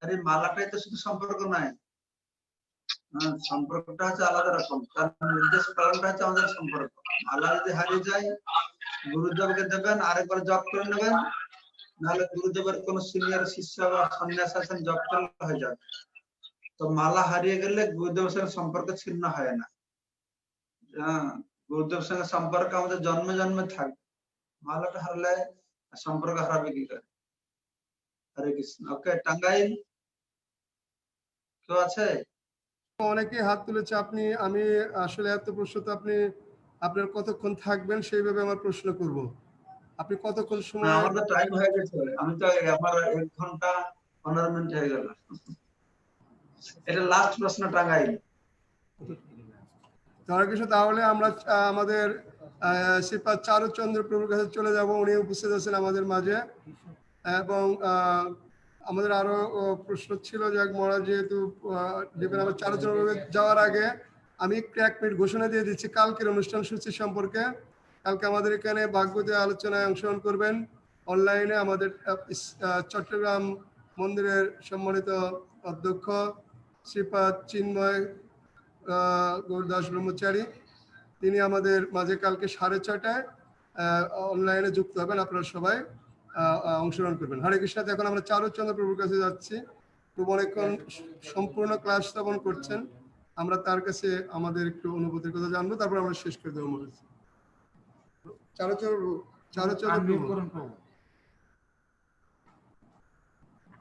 আরে মালাটাই তো শুধু সম্পর্ক নয়, সম্পর্কটা হচ্ছে আলাদা রকম, তার নির্দেশ পালনটা হচ্ছে আমাদের সম্পর্ক। মালা যদি হারিয়ে যায়, গুরুদেবকে দেবেন, আরেকবার জপ করে নেবেন, নাহলে গুরুদেবের কোন সিনিয়র শিষ্য বা সন্ন্যাস আছেন, জপ করলে হয়ে যাবে। তো মালা হারিয়ে গেলে গুরুদেবের সঙ্গে সম্পর্ক ছিন্ন হয় না। গুরুদেবের সঙ্গে সম্পর্ক আমাদের জন্মে জন্মে থাকবে। মালাটা হারলে সম্পর্ক হারাবে কি করে? হরে কৃষ্ণ। ওকে, টাঙ্গাইল কেউ আছে? অনেকে হাত তুলেছে। আমি আসলে এত প্রশ্ন তো আপনার কতক্ষণ থাকবেন সেইভাবে আমার প্রশ্ন করব। আপনি কতক্ষণ সময়? আমাদের টাইম হয়ে গেছে, আমি তো আমার 1 ঘন্টা 15 মিনিট হয়ে গেল। এটা লাস্ট প্রশ্ন, টাঙ্গাইল। তাহলে আমরা আমাদের শ্রীপাদ চারুচন্দ্র প্রভুর কাছে চলে যাব। উনি উপস্থিত আছেন আমাদের মাঝে, এবং আমাদের আরো প্রশ্ন ছিল যে মহারাজ যেহেতু দেবেন, আমার চারুচন্দ্র যাওয়ার আগে আমি 1 মিনিট ঘোষণা দিয়ে দিচ্ছি কালকের অনুষ্ঠান সূচি সম্পর্কে। কালকে আমাদের এখানে ভাগবতী আলোচনায় অংশগ্রহণ করবেন। অনলাইনে আমাদের চট্টগ্রাম মন্দিরের সম্মানিত অধ্যক্ষ শ্রীপাদ চিন্ময় গৌরদাস ব্রহ্মচারী, তিনি আমাদের মাঝে কালকে 6:30টায় অনলাইনে যুক্ত হবেন। আপনারা সবাই অংশগ্রহণ করবেন। হরে কৃষ্ণ। এখন আমরা চারুচন্দ্র প্রভুর কাছে যাচ্ছি। প্রভু অনেকক্ষণ সম্পূর্ণ ক্লাস স্থাপন করছেন, আমরা তার কাছে আমাদের একটু অনুভূতির কথা জানবো, তারপর আমরা শেষ করে দেবো। মনে চারুচন্দ্র আনমিউট প্রভু। করুন প্রভু।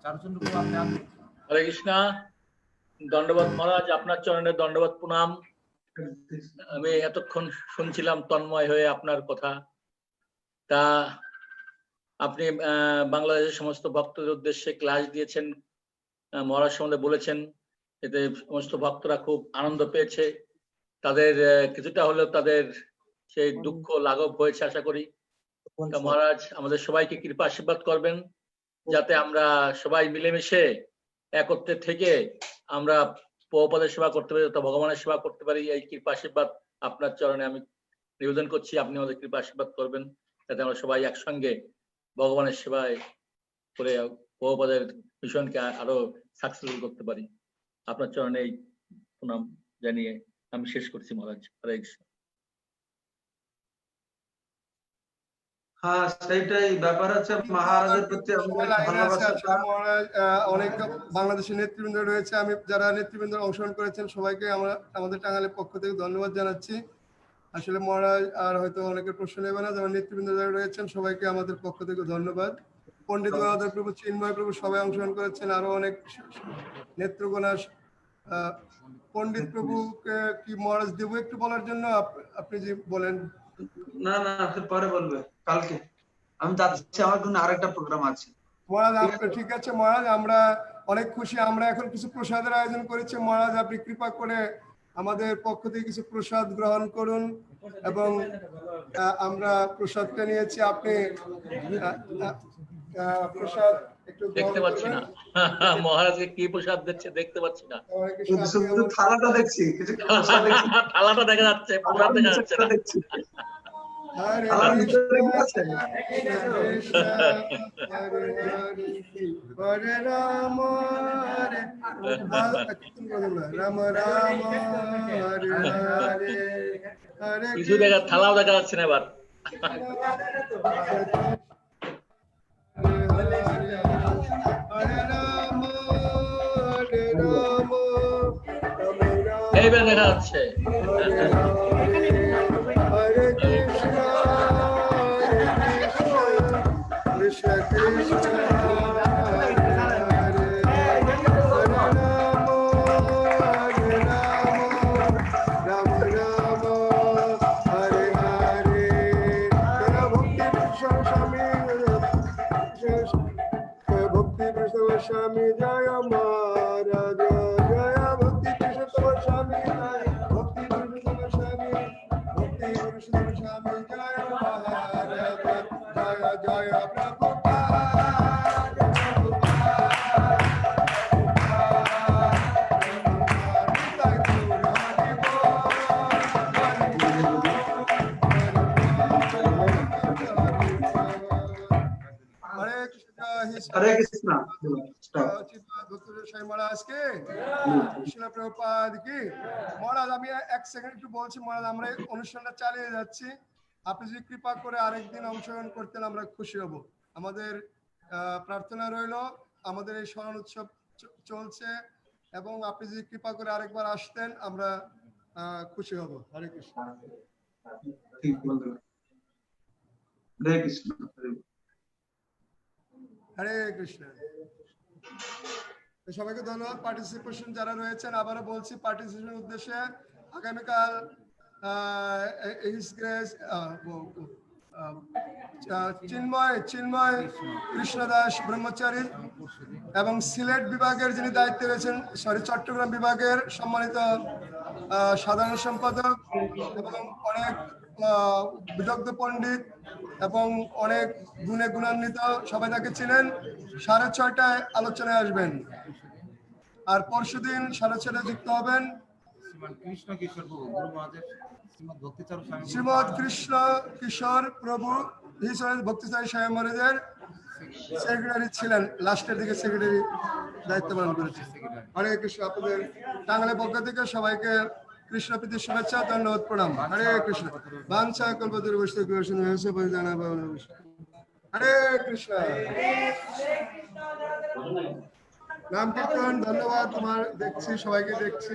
চারুচন্দ্র প্রভু আপনি আনমিউট। হরে কৃষ্ণ। দণ্ডবত মহারাজ, আপনার চরণে দণ্ডবত প্রণাম। আমি এতক্ষণ শুনছিলাম তন্ময় হয়ে আপনার কথা। তা আপনি বাংলাদেশের সমস্ত ভক্তদের উদ্দেশ্যে ক্লাস দিয়েছেন, মহারাজ সম্বন্ধে বলেছেন, এতে সমস্ত ভক্তরা খুব আনন্দ পেয়েছে। তাদের কিছুটা হলেও তাদের সেই দুঃখ লাঘব হয়েছে আশা করি। তা মহারাজ আমাদের সবাইকে কৃপা আশীর্বাদ করবেন, যাতে আমরা সবাই মিলেমিশে একত্রে থেকে আমরা প্রভুপাদের সেবা করতে পারি, তথা ভগবানের সেবা করতে পারি। এই কৃপা আশীর্বাদ আপনার চরণে আমি নিবেদন করছি। আপনি আমাদের কৃপা আশীর্বাদ করবেন, যাতে আমরা সবাই একসঙ্গে ভগবানের সেবায় করে প্রভুপাদের মিশনকে আরো সাকসেসফুল করতে পারি। আপনার চরণে এই প্রণাম জানিয়ে আমি শেষ করছি মহারাজ। হরে কৃষ্ণ। হ্যাঁ, সেইটাই ব্যাপার হচ্ছে মহারাজের প্রতি ভালোবাসা। অনেক বাংলাদেশের নেতৃবৃন্দ রয়েছে, আমি যারা নেতৃবৃন্দ অংশগ্রহণ করেছেন সবাইকে আমরা আমাদের টাঙ্গাইলের পক্ষ থেকে ধন্যবাদ জানাচ্ছি। আসলে মহারাজ আর হয়তো অনেকের প্রশ্ন নেবে না, যারা নেতৃবৃন্দ যারা রয়েছেন সবাইকে আমাদের পক্ষ থেকে ধন্যবাদ। পণ্ডিত গদাধর প্রভু, চিন্ময় প্রভু সবাই অংশগ্রহণ করেছেন, আরো অনেক নেত্রগণা। পণ্ডিত প্রভুকে কি মহারাজ দেবো একটু বলার জন্য? আপনি যে বলেন। না না, পরে বলবে, কালকে আমি যাচ্ছি, আমার জন্য আরেকটা প্রোগ্রাম আছে। মহারাজ ঠিক আছে মহারাজ, আমরা অনেক খুশি। আমরা এখন কিছু প্রসাদের আয়োজন করেছি মহারাজ, আপনি কৃপা করে আমাদের পক্ষ থেকে কিছু প্রসাদ গ্রহণ করুন। এবং আমরা প্রসাদটা নিয়েছি, আপনি প্রসাদ একটু দেখতে পাচ্ছি না মহারাজকে কি প্রসাদ দিচ্ছে, দেখতে পাচ্ছি না। থালাটা দেখছি, থালাটা দেখা যাচ্ছে, প্রসাদ দেখা যাচ্ছে না। হরে হরে রাম রাম রাম হরে হরে হরে কিছু দেখা, থালাও দেখা যাচ্ছে না এবার। এইবার দেখা যাচ্ছে। হরে কৃষ্ণ কৃষ্ণ কৃষ্ণ হরে হরে হরে রাম রাম রাম হরে হরে। ভক্তি কৃষ্ণ স্বামী জয় মহারাজ, জয় ভক্তি কৃষ্ণ স্বামী, ভক্তি কৃষ্ণ স্বামী, ভক্তি কৃষ্ণ স্বামী জয় মহারাজ, জয় জয় প্রভুপাদ। হরে কৃষ্ণ। মহারাজ আমি 1 সেকেন্ড একটু বলছি মহারাজ, আমরা অনুষ্ঠানটা চালিয়ে যাচ্ছি, আপনি যদি কৃপা করে আরেকদিন অংশগ্রহণ করতেন আমরা খুশি হব। আমাদের প্রার্থনা রইল, আমাদের এই স্মরণ উৎসব চলছে, এবং আপনি যদি কৃপা করে আরেকবার আসতেন আমরা খুশি হব। হরে কৃষ্ণ। ঠিক বলতে, হরে কৃষ্ণ। হরে কৃষ্ণ। সবাইকে ধন্যবাদ পার্টিসিপেশন যারা রয়েছেন। আবারও বলছি পার্টিসিপেশন উদ্দেশ্যে আগামীকাল চিন্ময় কৃষ্ণদাস ব্রহ্মচারী এবং সিলেট বিভাগের যিনি দায়িত্বে রয়েছেন, চট্টগ্রাম বিভাগের সম্মানিত সাধারণ সম্পাদক এবং অনেক বিদগ্ধ পণ্ডিত এবং অনেক গুণে গুণান্বিত, সবাই তাকে ছিলেন, 6:30টায় আলোচনায় আসবেন। আর পরশুদিন 6:30টায় যুক্ত হবেন শ্রীমান কৃষ্ণ কিশোর প্রভু গুরু মহারাজের শ্রীমদ ভক্তিচারণ স্বামী গুরু শ্রীমৎ মহারাজ কৃষ্ণ কিশোর প্রভু হিসেবে ভক্তিসাই স্বামী মহারাজের সেক্রেটারি ছিলেন, লাস্টের দিকে সেক্রেটারি দায়িত্ব পালন করেছেন। সেক্রেটারি। হরে কৃষ্ণ। আপনাদের টাঙ্গালের পক্ষ থেকে সবাইকে কৃষ্ণ প্রীতির শুভেচ্ছা, ধন্যবাদ, প্রণাম। হরে কৃষ্ণ। বাঞ্ছা কল্পতরু বৈষ্ণব কৃষ্ণ হয়েছে পরিধান হরে কৃষ্ণ। নাম কীর্তন, ধন্যবাদ। তোমার দেখছি, সবাইকে দেখছি।